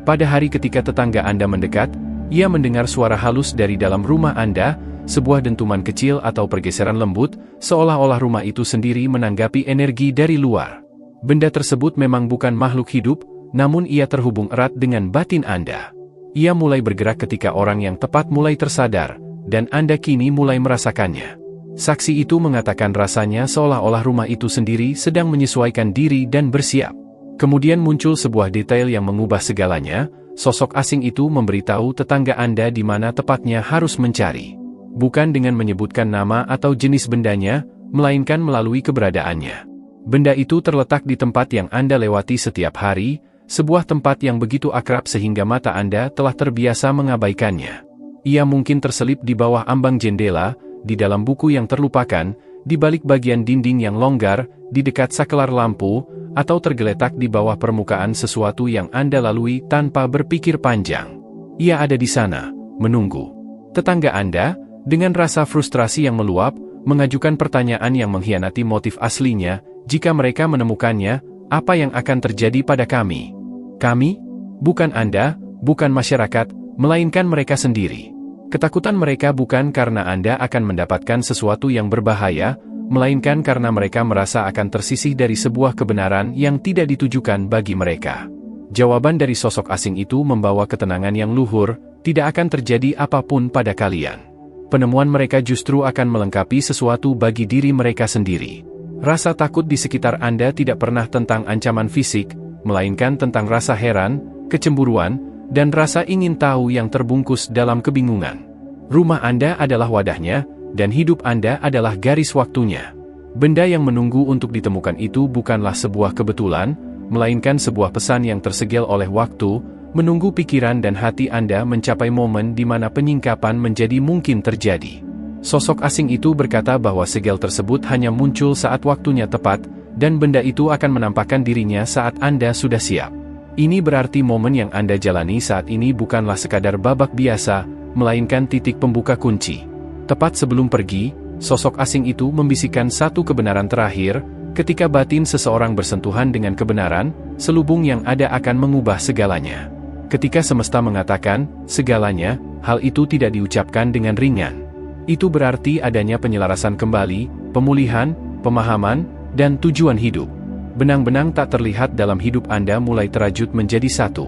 Pada hari ketika tetangga Anda mendekat, ia mendengar suara halus dari dalam rumah Anda, sebuah dentuman kecil atau pergeseran lembut, seolah-olah rumah itu sendiri menanggapi energi dari luar. Benda tersebut memang bukan makhluk hidup, namun ia terhubung erat dengan batin Anda. Ia mulai bergerak ketika orang yang tepat mulai tersadar, dan Anda kini mulai merasakannya. Saksi itu mengatakan rasanya seolah-olah rumah itu sendiri sedang menyesuaikan diri dan bersiap. Kemudian muncul sebuah detail yang mengubah segalanya. Sosok asing itu memberitahu tetangga Anda di mana tepatnya harus mencari. Bukan dengan menyebutkan nama atau jenis bendanya, melainkan melalui keberadaannya. Benda itu terletak di tempat yang Anda lewati setiap hari, sebuah tempat yang begitu akrab sehingga mata Anda telah terbiasa mengabaikannya. Ia mungkin terselip di bawah ambang jendela, di dalam buku yang terlupakan, di balik bagian dinding yang longgar, di dekat saklar lampu, atau tergeletak di bawah permukaan sesuatu yang Anda lalui tanpa berpikir panjang. Ia ada di sana, menunggu. Tetangga Anda, dengan rasa frustrasi yang meluap, mengajukan pertanyaan yang mengkhianati motif aslinya. Jika mereka menemukannya, apa yang akan terjadi pada kami? Kami? Bukan Anda, bukan masyarakat, melainkan mereka sendiri. Ketakutan mereka bukan karena Anda akan mendapatkan sesuatu yang berbahaya, melainkan karena mereka merasa akan tersisih dari sebuah kebenaran yang tidak ditujukan bagi mereka. Jawaban dari sosok asing itu membawa ketenangan yang luhur, tidak akan terjadi apapun pada kalian. Penemuan mereka justru akan melengkapi sesuatu bagi diri mereka sendiri. Rasa takut di sekitar Anda tidak pernah tentang ancaman fisik, melainkan tentang rasa heran, kecemburuan, dan rasa ingin tahu yang terbungkus dalam kebingungan. Rumah Anda adalah wadahnya, dan hidup Anda adalah garis waktunya. Benda yang menunggu untuk ditemukan itu bukanlah sebuah kebetulan, melainkan sebuah pesan yang tersegel oleh waktu, menunggu pikiran dan hati Anda mencapai momen di mana penyingkapan menjadi mungkin terjadi. Sosok asing itu berkata bahwa segel tersebut hanya muncul saat waktunya tepat, dan benda itu akan menampakkan dirinya saat Anda sudah siap. Ini berarti momen yang Anda jalani saat ini bukanlah sekadar babak biasa, melainkan titik pembuka kunci. Tepat sebelum pergi, sosok asing itu membisikkan satu kebenaran terakhir. Ketika batin seseorang bersentuhan dengan kebenaran, selubung yang ada akan mengubah segalanya. Ketika semesta mengatakan segalanya, hal itu tidak diucapkan dengan ringan. Itu berarti adanya penyelarasan kembali, pemulihan, pemahaman, dan tujuan hidup. Benang-benang tak terlihat dalam hidup Anda mulai terajut menjadi satu.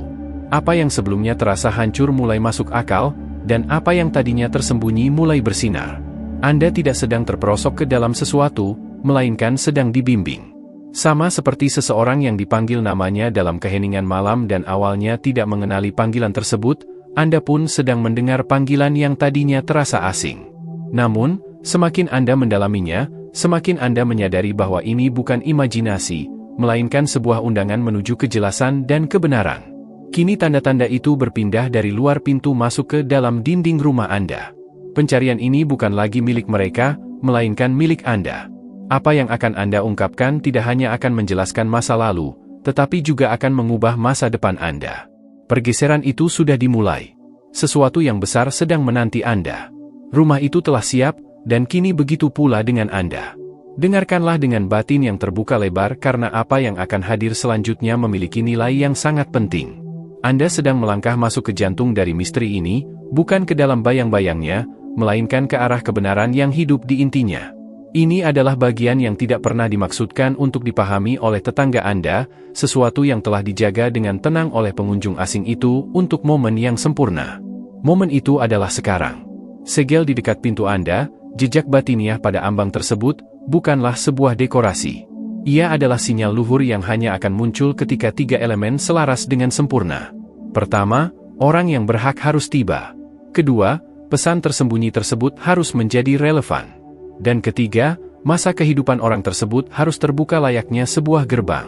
Apa yang sebelumnya terasa hancur mulai masuk akal, dan apa yang tadinya tersembunyi mulai bersinar. Anda tidak sedang terperosok ke dalam sesuatu, melainkan sedang dibimbing. Sama seperti seseorang yang dipanggil namanya dalam keheningan malam dan awalnya tidak mengenali panggilan tersebut, Anda pun sedang mendengar panggilan yang tadinya terasa asing. Namun, semakin Anda mendalaminya, semakin Anda menyadari bahwa ini bukan imajinasi, melainkan sebuah undangan menuju kejelasan dan kebenaran. Kini tanda-tanda itu berpindah dari luar pintu masuk ke dalam dinding rumah Anda. Pencarian ini bukan lagi milik mereka, melainkan milik Anda. Apa yang akan Anda ungkapkan tidak hanya akan menjelaskan masa lalu, tetapi juga akan mengubah masa depan Anda. Pergeseran itu sudah dimulai. Sesuatu yang besar sedang menanti Anda. Rumah itu telah siap, dan kini begitu pula dengan Anda. Dengarkanlah dengan batin yang terbuka lebar karena apa yang akan hadir selanjutnya memiliki nilai yang sangat penting. Anda sedang melangkah masuk ke jantung dari misteri ini, bukan ke dalam bayang-bayangnya, melainkan ke arah kebenaran yang hidup di intinya. Ini adalah bagian yang tidak pernah dimaksudkan untuk dipahami oleh tetangga Anda, sesuatu yang telah dijaga dengan tenang oleh pengunjung asing itu untuk momen yang sempurna. Momen itu adalah sekarang. Segel di dekat pintu Anda, jejak batiniah pada ambang tersebut, bukanlah sebuah dekorasi. Ia adalah sinyal luhur yang hanya akan muncul ketika tiga elemen selaras dengan sempurna. Pertama, orang yang berhak harus tiba. Kedua, pesan tersembunyi tersebut harus menjadi relevan. Dan ketiga, masa kehidupan orang tersebut harus terbuka layaknya sebuah gerbang.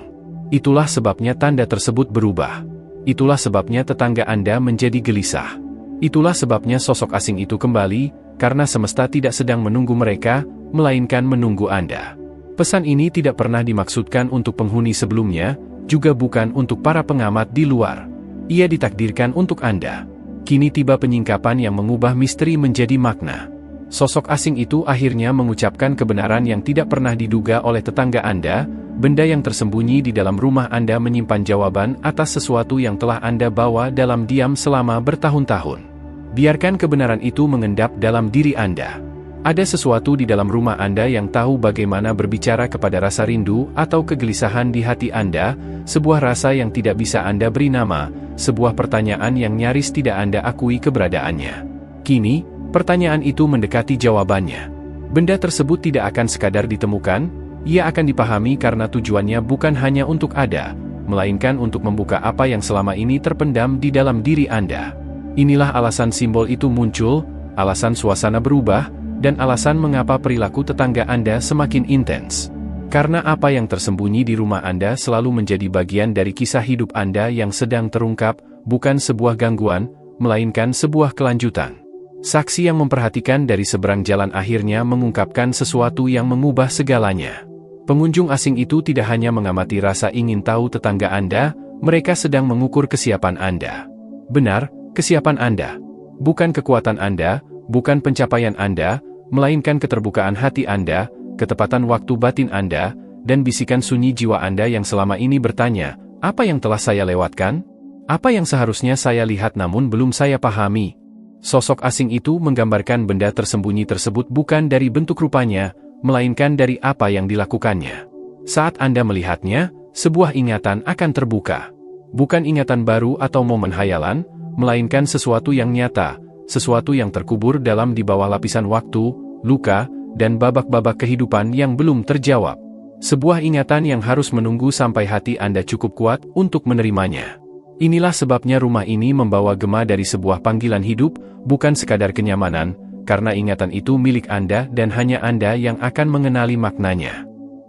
Itulah sebabnya tanda tersebut berubah. Itulah sebabnya tetangga Anda menjadi gelisah. Itulah sebabnya sosok asing itu kembali, karena semesta tidak sedang menunggu mereka, melainkan menunggu Anda. Pesan ini tidak pernah dimaksudkan untuk penghuni sebelumnya, juga bukan untuk para pengamat di luar. Ia ditakdirkan untuk Anda. Kini tiba penyingkapan yang mengubah misteri menjadi makna. Sosok asing itu akhirnya mengucapkan kebenaran yang tidak pernah diduga oleh tetangga Anda, benda yang tersembunyi di dalam rumah Anda menyimpan jawaban atas sesuatu yang telah Anda bawa dalam diam selama bertahun-tahun. Biarkan kebenaran itu mengendap dalam diri Anda. Ada sesuatu di dalam rumah Anda yang tahu bagaimana berbicara kepada rasa rindu atau kegelisahan di hati Anda, sebuah rasa yang tidak bisa Anda beri nama, sebuah pertanyaan yang nyaris tidak Anda akui keberadaannya. Kini, pertanyaan itu mendekati jawabannya. Benda tersebut tidak akan sekadar ditemukan, ia akan dipahami karena tujuannya bukan hanya untuk ada, melainkan untuk membuka apa yang selama ini terpendam di dalam diri Anda. Inilah alasan simbol itu muncul, alasan suasana berubah, dan alasan mengapa perilaku tetangga Anda semakin intens. Karena apa yang tersembunyi di rumah Anda selalu menjadi bagian dari kisah hidup Anda yang sedang terungkap, bukan sebuah gangguan, melainkan sebuah kelanjutan. Saksi yang memperhatikan dari seberang jalan akhirnya mengungkapkan sesuatu yang mengubah segalanya. Pengunjung asing itu tidak hanya mengamati rasa ingin tahu tetangga Anda, mereka sedang mengukur kesiapan Anda. Benar, kesiapan Anda. Bukan kekuatan Anda, bukan pencapaian Anda, melainkan keterbukaan hati Anda, ketepatan waktu batin Anda, dan bisikan sunyi jiwa Anda yang selama ini bertanya, apa yang telah saya lewatkan? Apa yang seharusnya saya lihat namun belum saya pahami? Sosok asing itu menggambarkan benda tersembunyi tersebut bukan dari bentuk rupanya, melainkan dari apa yang dilakukannya. Saat Anda melihatnya, sebuah ingatan akan terbuka. Bukan ingatan baru atau momen hayalan, melainkan sesuatu yang nyata, sesuatu yang terkubur dalam di bawah lapisan waktu, luka, dan babak-babak kehidupan yang belum terjawab. Sebuah ingatan yang harus menunggu sampai hati Anda cukup kuat untuk menerimanya. Inilah sebabnya rumah ini membawa gema dari sebuah panggilan hidup, bukan sekadar kenyamanan, karena ingatan itu milik Anda dan hanya Anda yang akan mengenali maknanya.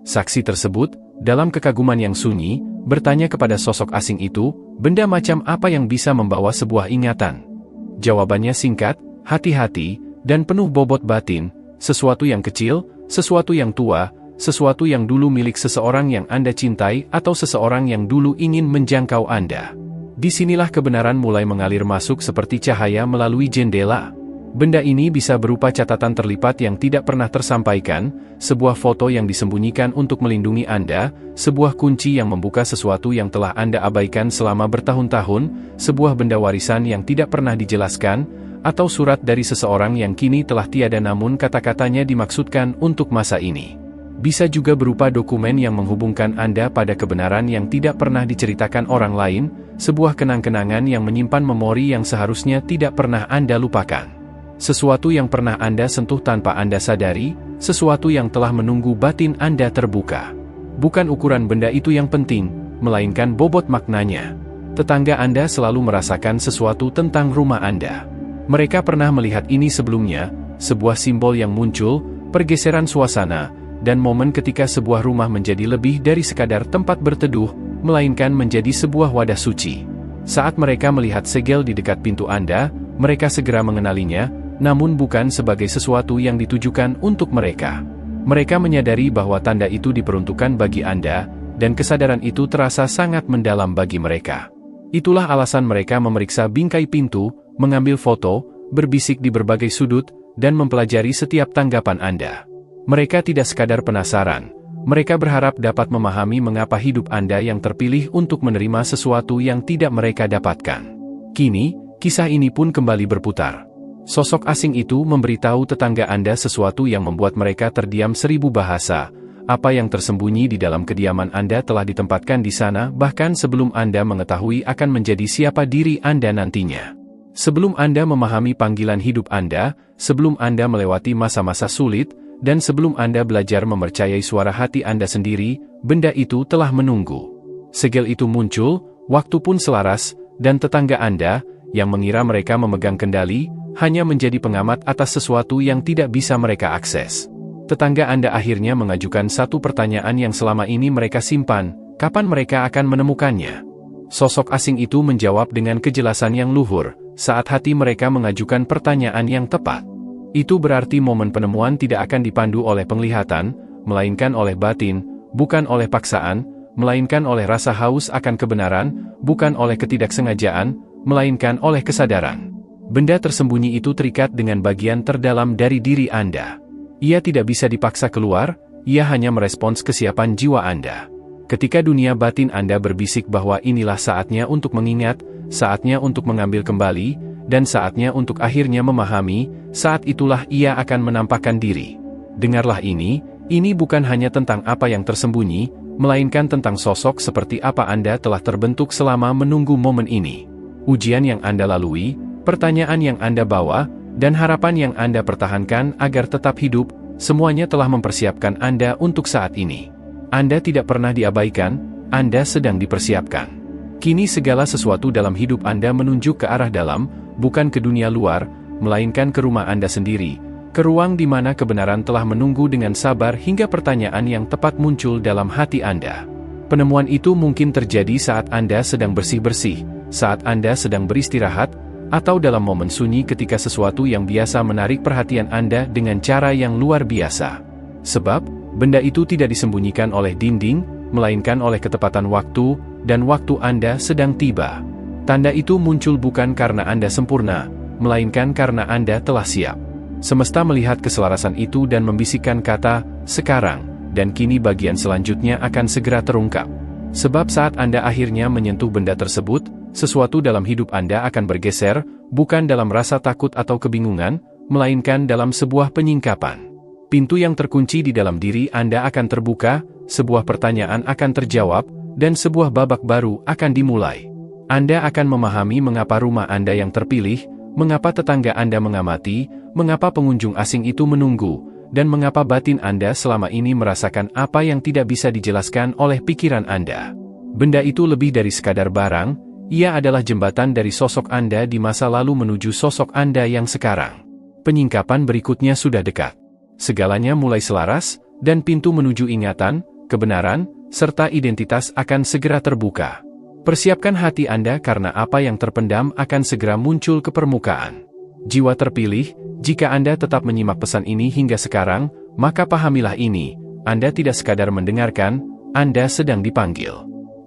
Saksi tersebut, dalam kekaguman yang sunyi, bertanya kepada sosok asing itu, benda macam apa yang bisa membawa sebuah ingatan? Jawabannya singkat, hati-hati, dan penuh bobot batin, sesuatu yang kecil, sesuatu yang tua, sesuatu yang dulu milik seseorang yang Anda cintai atau seseorang yang dulu ingin menjangkau Anda. Disinilah kebenaran mulai mengalir masuk seperti cahaya melalui jendela. Benda ini bisa berupa catatan terlipat yang tidak pernah tersampaikan, sebuah foto yang disembunyikan untuk melindungi Anda, sebuah kunci yang membuka sesuatu yang telah Anda abaikan selama bertahun-tahun, sebuah benda warisan yang tidak pernah dijelaskan, atau surat dari seseorang yang kini telah tiada namun kata-katanya dimaksudkan untuk masa ini. Bisa juga berupa dokumen yang menghubungkan Anda pada kebenaran yang tidak pernah diceritakan orang lain, sebuah kenang-kenangan yang menyimpan memori yang seharusnya tidak pernah Anda lupakan. Sesuatu yang pernah Anda sentuh tanpa Anda sadari, sesuatu yang telah menunggu batin Anda terbuka. Bukan ukuran benda itu yang penting, melainkan bobot maknanya. Tetangga Anda selalu merasakan sesuatu tentang rumah Anda. Mereka pernah melihat ini sebelumnya, sebuah simbol yang muncul, pergeseran suasana, dan momen ketika sebuah rumah menjadi lebih dari sekadar tempat berteduh, melainkan menjadi sebuah wadah suci. Saat mereka melihat segel di dekat pintu Anda, mereka segera mengenalinya, namun bukan sebagai sesuatu yang ditujukan untuk mereka. Mereka menyadari bahwa tanda itu diperuntukkan bagi Anda, dan kesadaran itu terasa sangat mendalam bagi mereka. Itulah alasan mereka memeriksa bingkai pintu, mengambil foto, berbisik di berbagai sudut, dan mempelajari setiap tanggapan Anda. Mereka tidak sekadar penasaran, mereka berharap dapat memahami mengapa hidup Anda yang terpilih untuk menerima sesuatu yang tidak mereka dapatkan. Kini, kisah ini pun kembali berputar. Sosok asing itu memberitahu tetangga Anda sesuatu yang membuat mereka terdiam 1000 bahasa. Apa yang tersembunyi di dalam kediaman Anda telah ditempatkan di sana bahkan sebelum Anda mengetahui akan menjadi siapa diri Anda nantinya. Sebelum Anda memahami panggilan hidup Anda, sebelum Anda melewati masa-masa sulit, dan sebelum Anda belajar mempercayai suara hati Anda sendiri, benda itu telah menunggu. Segel itu muncul, waktu pun selaras, dan tetangga Anda, yang mengira mereka memegang kendali, hanya menjadi pengamat atas sesuatu yang tidak bisa mereka akses. Tetangga Anda akhirnya mengajukan satu pertanyaan yang selama ini mereka simpan, kapan mereka akan menemukannya? Sosok asing itu menjawab dengan kejelasan yang luhur, saat hati mereka mengajukan pertanyaan yang tepat. Itu berarti momen penemuan tidak akan dipandu oleh penglihatan, melainkan oleh batin, bukan oleh paksaan, melainkan oleh rasa haus akan kebenaran, bukan oleh ketidaksengajaan, melainkan oleh kesadaran. Benda tersembunyi itu terikat dengan bagian terdalam dari diri Anda. Ia tidak bisa dipaksa keluar, ia hanya merespons kesiapan jiwa Anda. Ketika dunia batin Anda berbisik bahwa inilah saatnya untuk mengingat, saatnya untuk mengambil kembali, dan saatnya untuk akhirnya memahami, saat itulah ia akan menampakkan diri. Dengarlah ini bukan hanya tentang apa yang tersembunyi, melainkan tentang sosok seperti apa Anda telah terbentuk selama menunggu momen ini. Ujian yang Anda lalui, pertanyaan yang Anda bawa, dan harapan yang Anda pertahankan agar tetap hidup, semuanya telah mempersiapkan Anda untuk saat ini. Anda tidak pernah diabaikan, Anda sedang dipersiapkan. Kini segala sesuatu dalam hidup Anda menunjuk ke arah dalam, bukan ke dunia luar, melainkan ke rumah Anda sendiri, ke ruang di mana kebenaran telah menunggu dengan sabar hingga pertanyaan yang tepat muncul dalam hati Anda. Penemuan itu mungkin terjadi saat Anda sedang bersih-bersih, saat Anda sedang beristirahat, atau dalam momen sunyi ketika sesuatu yang biasa menarik perhatian Anda dengan cara yang luar biasa. Sebab, benda itu tidak disembunyikan oleh dinding, melainkan oleh ketepatan waktu, dan waktu Anda sedang tiba. Tanda itu muncul bukan karena Anda sempurna, melainkan karena Anda telah siap. Semesta melihat keselarasan itu dan membisikkan kata, sekarang, dan kini bagian selanjutnya akan segera terungkap. Sebab saat Anda akhirnya menyentuh benda tersebut, sesuatu dalam hidup Anda akan bergeser, bukan dalam rasa takut atau kebingungan, melainkan dalam sebuah penyingkapan. Pintu yang terkunci di dalam diri Anda akan terbuka, sebuah pertanyaan akan terjawab, dan sebuah babak baru akan dimulai. Anda akan memahami mengapa rumah Anda yang terpilih, mengapa tetangga Anda mengamati, mengapa pengunjung asing itu menunggu, dan mengapa batin Anda selama ini merasakan apa yang tidak bisa dijelaskan oleh pikiran Anda. Benda itu lebih dari sekadar barang, ia adalah jembatan dari sosok Anda di masa lalu menuju sosok Anda yang sekarang. Penyingkapan berikutnya sudah dekat. Segalanya mulai selaras, dan pintu menuju ingatan, kebenaran, serta identitas akan segera terbuka. Persiapkan hati Anda karena apa yang terpendam akan segera muncul ke permukaan. Jiwa terpilih, jika Anda tetap menyimak pesan ini hingga sekarang, maka pahamilah ini, Anda tidak sekadar mendengarkan, Anda sedang dipanggil.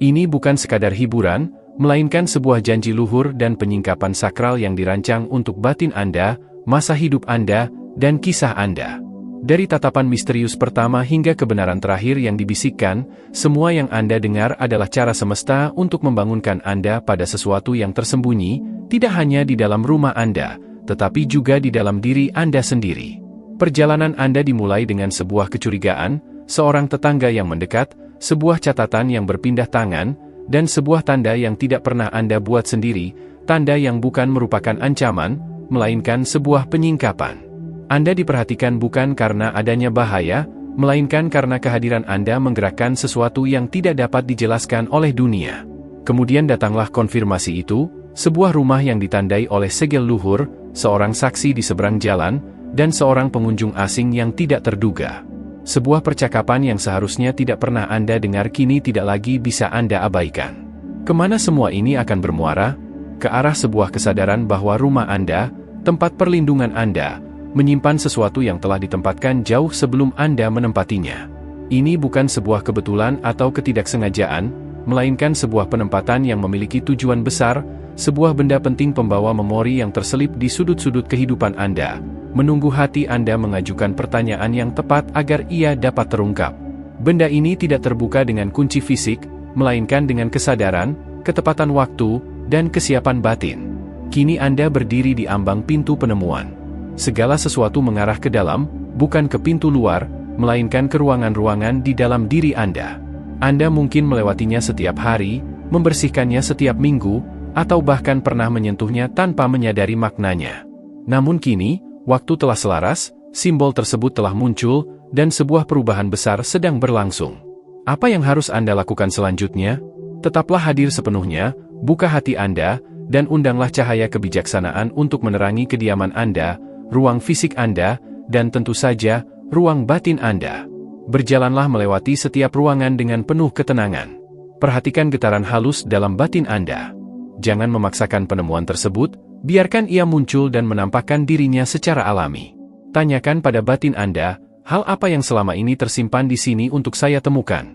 Ini bukan sekadar hiburan, melainkan sebuah janji luhur dan penyingkapan sakral yang dirancang untuk batin Anda, masa hidup Anda, dan kisah Anda. Dari tatapan misterius pertama hingga kebenaran terakhir yang dibisikkan, semua yang Anda dengar adalah cara semesta untuk membangunkan Anda pada sesuatu yang tersembunyi, tidak hanya di dalam rumah Anda, tetapi juga di dalam diri Anda sendiri. Perjalanan Anda dimulai dengan sebuah kecurigaan, seorang tetangga yang mendekat, sebuah catatan yang berpindah tangan, dan sebuah tanda yang tidak pernah Anda buat sendiri, tanda yang bukan merupakan ancaman, melainkan sebuah penyingkapan. Anda diperhatikan bukan karena adanya bahaya, melainkan karena kehadiran Anda menggerakkan sesuatu yang tidak dapat dijelaskan oleh dunia. Kemudian datanglah konfirmasi itu, sebuah rumah yang ditandai oleh segel luhur, seorang saksi di seberang jalan, dan seorang pengunjung asing yang tidak terduga. Sebuah percakapan yang seharusnya tidak pernah Anda dengar kini tidak lagi bisa Anda abaikan. Kemana semua ini akan bermuara? Ke arah sebuah kesadaran bahwa rumah Anda, tempat perlindungan Anda, menyimpan sesuatu yang telah ditempatkan jauh sebelum Anda menempatinya. Ini bukan sebuah kebetulan atau ketidaksengajaan, melainkan sebuah penempatan yang memiliki tujuan besar, sebuah benda penting pembawa memori yang terselip di sudut-sudut kehidupan Anda, menunggu hati Anda mengajukan pertanyaan yang tepat agar ia dapat terungkap. Benda ini tidak terbuka dengan kunci fisik, melainkan dengan kesadaran, ketepatan waktu, dan kesiapan batin. Kini Anda berdiri di ambang pintu penemuan. Segala sesuatu mengarah ke dalam, bukan ke pintu luar, melainkan ke ruangan-ruangan di dalam diri Anda. Anda mungkin melewatinya setiap hari, membersihkannya setiap minggu, atau bahkan pernah menyentuhnya tanpa menyadari maknanya. Namun kini, waktu telah selaras, simbol tersebut telah muncul, dan sebuah perubahan besar sedang berlangsung. Apa yang harus Anda lakukan selanjutnya? Tetaplah hadir sepenuhnya, buka hati Anda, dan undanglah cahaya kebijaksanaan untuk menerangi kediaman Anda, ruang fisik Anda, dan tentu saja, ruang batin Anda. Berjalanlah melewati setiap ruangan dengan penuh ketenangan. Perhatikan getaran halus dalam batin Anda. Jangan memaksakan penemuan tersebut, biarkan ia muncul dan menampakkan dirinya secara alami. Tanyakan pada batin Anda, hal apa yang selama ini tersimpan di sini untuk saya temukan.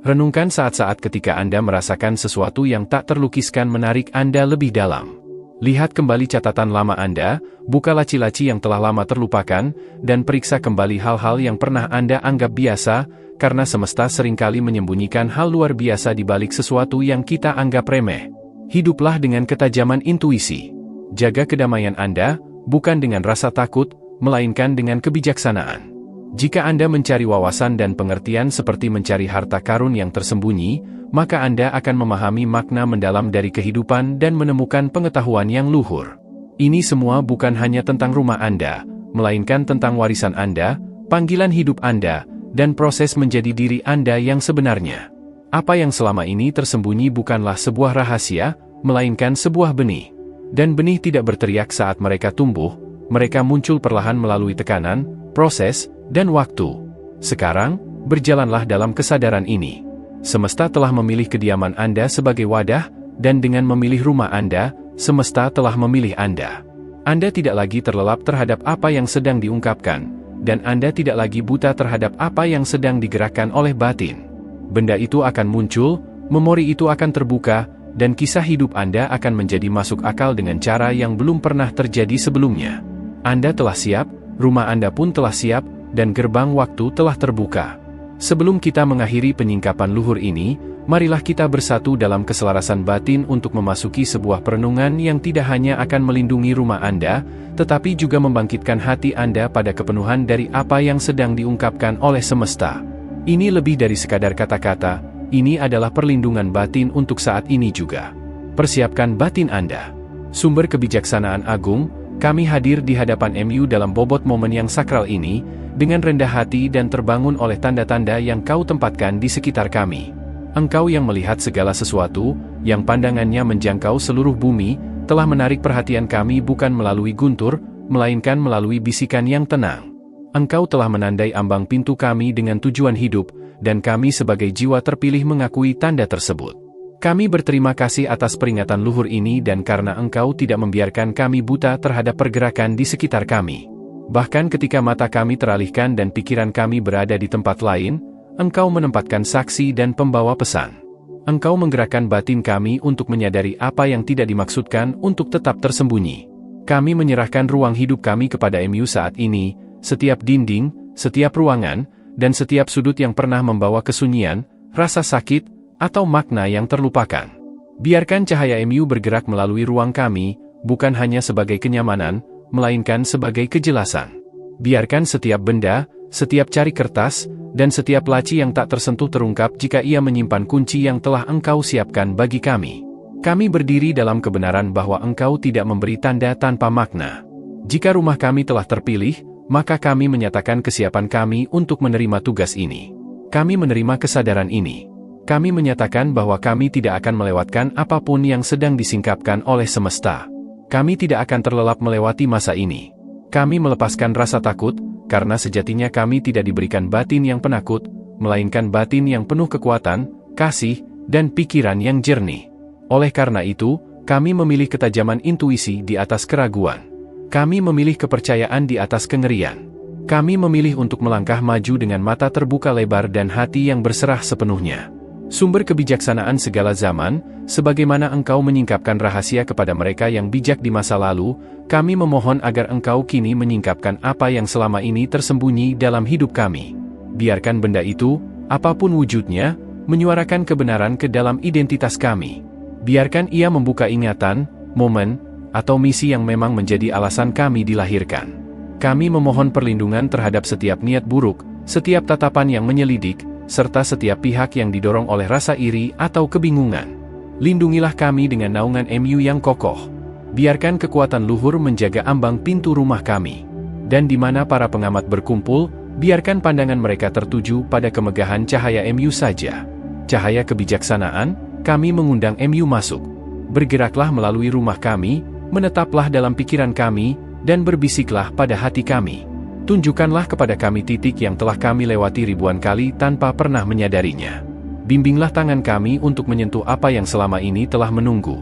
Renungkan saat-saat ketika Anda merasakan sesuatu yang tak terlukiskan menarik Anda lebih dalam. Lihat kembali catatan lama Anda, buka laci-laci yang telah lama terlupakan, dan periksa kembali hal-hal yang pernah Anda anggap biasa, karena semesta seringkali menyembunyikan hal luar biasa di balik sesuatu yang kita anggap remeh. Hiduplah dengan ketajaman intuisi. Jaga kedamaian Anda, bukan dengan rasa takut, melainkan dengan kebijaksanaan. Jika Anda mencari wawasan dan pengertian seperti mencari harta karun yang tersembunyi, maka Anda akan memahami makna mendalam dari kehidupan dan menemukan pengetahuan yang luhur. Ini semua bukan hanya tentang rumah Anda, melainkan tentang warisan Anda, panggilan hidup Anda, dan proses menjadi diri Anda yang sebenarnya. Apa yang selama ini tersembunyi bukanlah sebuah rahasia, melainkan sebuah benih. Dan benih tidak berteriak saat mereka tumbuh, mereka muncul perlahan melalui tekanan, proses, dan waktu. Sekarang, berjalanlah dalam kesadaran ini. Semesta telah memilih kediaman Anda sebagai wadah, dan dengan memilih rumah Anda, semesta telah memilih Anda. Anda tidak lagi terlelap terhadap apa yang sedang diungkapkan, dan Anda tidak lagi buta terhadap apa yang sedang digerakkan oleh batin. Benda itu akan muncul, memori itu akan terbuka, dan kisah hidup Anda akan menjadi masuk akal dengan cara yang belum pernah terjadi sebelumnya. Anda telah siap, rumah Anda pun telah siap, dan gerbang waktu telah terbuka. Sebelum kita mengakhiri penyingkapan luhur ini, marilah kita bersatu dalam keselarasan batin untuk memasuki sebuah perenungan yang tidak hanya akan melindungi rumah Anda, tetapi juga membangkitkan hati Anda pada kepenuhan dari apa yang sedang diungkapkan oleh semesta. Ini lebih dari sekadar kata-kata, ini adalah perlindungan batin untuk saat ini juga. Persiapkan batin Anda. Sumber kebijaksanaan agung, kami hadir di hadapan MU dalam bobot momen yang sakral ini, dengan rendah hati dan terbangun oleh tanda-tanda yang kau tempatkan di sekitar kami. Engkau yang melihat segala sesuatu, yang pandangannya menjangkau seluruh bumi, telah menarik perhatian kami bukan melalui guntur, melainkan melalui bisikan yang tenang. Engkau telah menandai ambang pintu kami dengan tujuan hidup, dan kami sebagai jiwa terpilih mengakui tanda tersebut. Kami berterima kasih atas peringatan luhur ini dan karena Engkau tidak membiarkan kami buta terhadap pergerakan di sekitar kami. Bahkan ketika mata kami teralihkan dan pikiran kami berada di tempat lain, Engkau menempatkan saksi dan pembawa pesan. Engkau menggerakkan batin kami untuk menyadari apa yang tidak dimaksudkan untuk tetap tersembunyi. Kami menyerahkan ruang hidup kami kepada MU saat ini, setiap dinding, setiap ruangan, dan setiap sudut yang pernah membawa kesunyian, rasa sakit, atau makna yang terlupakan. Biarkan cahaya MU bergerak melalui ruang kami, bukan hanya sebagai kenyamanan, melainkan sebagai kejelasan. Biarkan setiap benda, setiap cari kertas, dan setiap laci yang tak tersentuh terungkap jika ia menyimpan kunci yang telah Engkau siapkan bagi kami. Kami berdiri dalam kebenaran bahwa Engkau tidak memberi tanda tanpa makna. Jika rumah kami telah terpilih, maka kami menyatakan kesiapan kami untuk menerima tugas ini. Kami menerima kesadaran ini. Kami menyatakan bahwa kami tidak akan melewatkan apapun yang sedang disingkapkan oleh semesta. Kami tidak akan terlelap melewati masa ini. Kami melepaskan rasa takut, karena sejatinya kami tidak diberikan batin yang penakut, melainkan batin yang penuh kekuatan, kasih, dan pikiran yang jernih. Oleh karena itu, kami memilih ketajaman intuisi di atas keraguan. Kami memilih kepercayaan di atas kengerian. Kami memilih untuk melangkah maju dengan mata terbuka lebar dan hati yang berserah sepenuhnya. Sumber kebijaksanaan segala zaman, sebagaimana Engkau menyingkapkan rahasia kepada mereka yang bijak di masa lalu, kami memohon agar Engkau kini menyingkapkan apa yang selama ini tersembunyi dalam hidup kami. Biarkan benda itu, apapun wujudnya, menyuarakan kebenaran ke dalam identitas kami. Biarkan ia membuka ingatan, momen, atau misi yang memang menjadi alasan kami dilahirkan. Kami memohon perlindungan terhadap setiap niat buruk, setiap tatapan yang menyelidik, serta setiap pihak yang didorong oleh rasa iri atau kebingungan. Lindungilah kami dengan naungan MU yang kokoh. Biarkan kekuatan luhur menjaga ambang pintu rumah kami. Dan di mana para pengamat berkumpul, biarkan pandangan mereka tertuju pada kemegahan cahaya MU saja. Cahaya kebijaksanaan, kami mengundang MU masuk. Bergeraklah melalui rumah kami, menetaplah dalam pikiran kami, dan berbisiklah pada hati kami. Tunjukkanlah kepada kami titik yang telah kami lewati ribuan kali tanpa pernah menyadarinya. Bimbinglah tangan kami untuk menyentuh apa yang selama ini telah menunggu.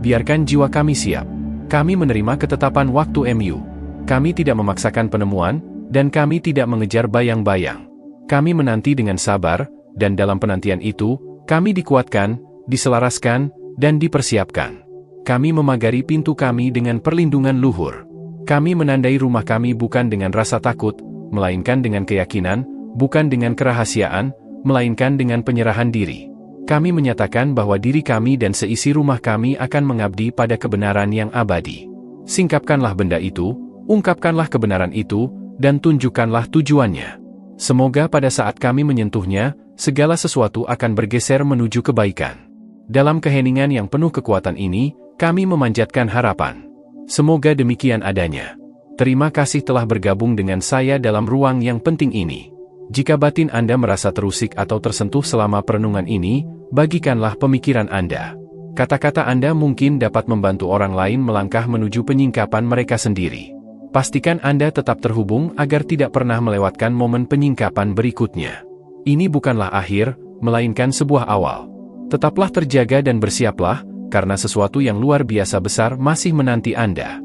Biarkan jiwa kami siap. Kami menerima ketetapan waktu MU. Kami tidak memaksakan penemuan, dan kami tidak mengejar bayang-bayang. Kami menanti dengan sabar, dan dalam penantian itu, kami dikuatkan, diselaraskan, dan dipersiapkan. Kami memagari pintu kami dengan perlindungan luhur. Kami menandai rumah kami bukan dengan rasa takut, melainkan dengan keyakinan, bukan dengan kerahasiaan, melainkan dengan penyerahan diri. Kami menyatakan bahwa diri kami dan seisi rumah kami akan mengabdi pada kebenaran yang abadi. Singkapkanlah benda itu, ungkapkanlah kebenaran itu, dan tunjukkanlah tujuannya. Semoga pada saat kami menyentuhnya, segala sesuatu akan bergeser menuju kebaikan. Dalam keheningan yang penuh kekuatan ini, kami memanjatkan harapan. Semoga demikian adanya. Terima kasih telah bergabung dengan saya dalam ruang yang penting ini. Jika batin Anda merasa terusik atau tersentuh selama perenungan ini, bagikanlah pemikiran Anda. Kata-kata Anda mungkin dapat membantu orang lain melangkah menuju penyingkapan mereka sendiri. Pastikan Anda tetap terhubung agar tidak pernah melewatkan momen penyingkapan berikutnya. Ini bukanlah akhir, melainkan sebuah awal. Tetaplah terjaga dan bersiaplah, karena sesuatu yang luar biasa besar masih menanti Anda.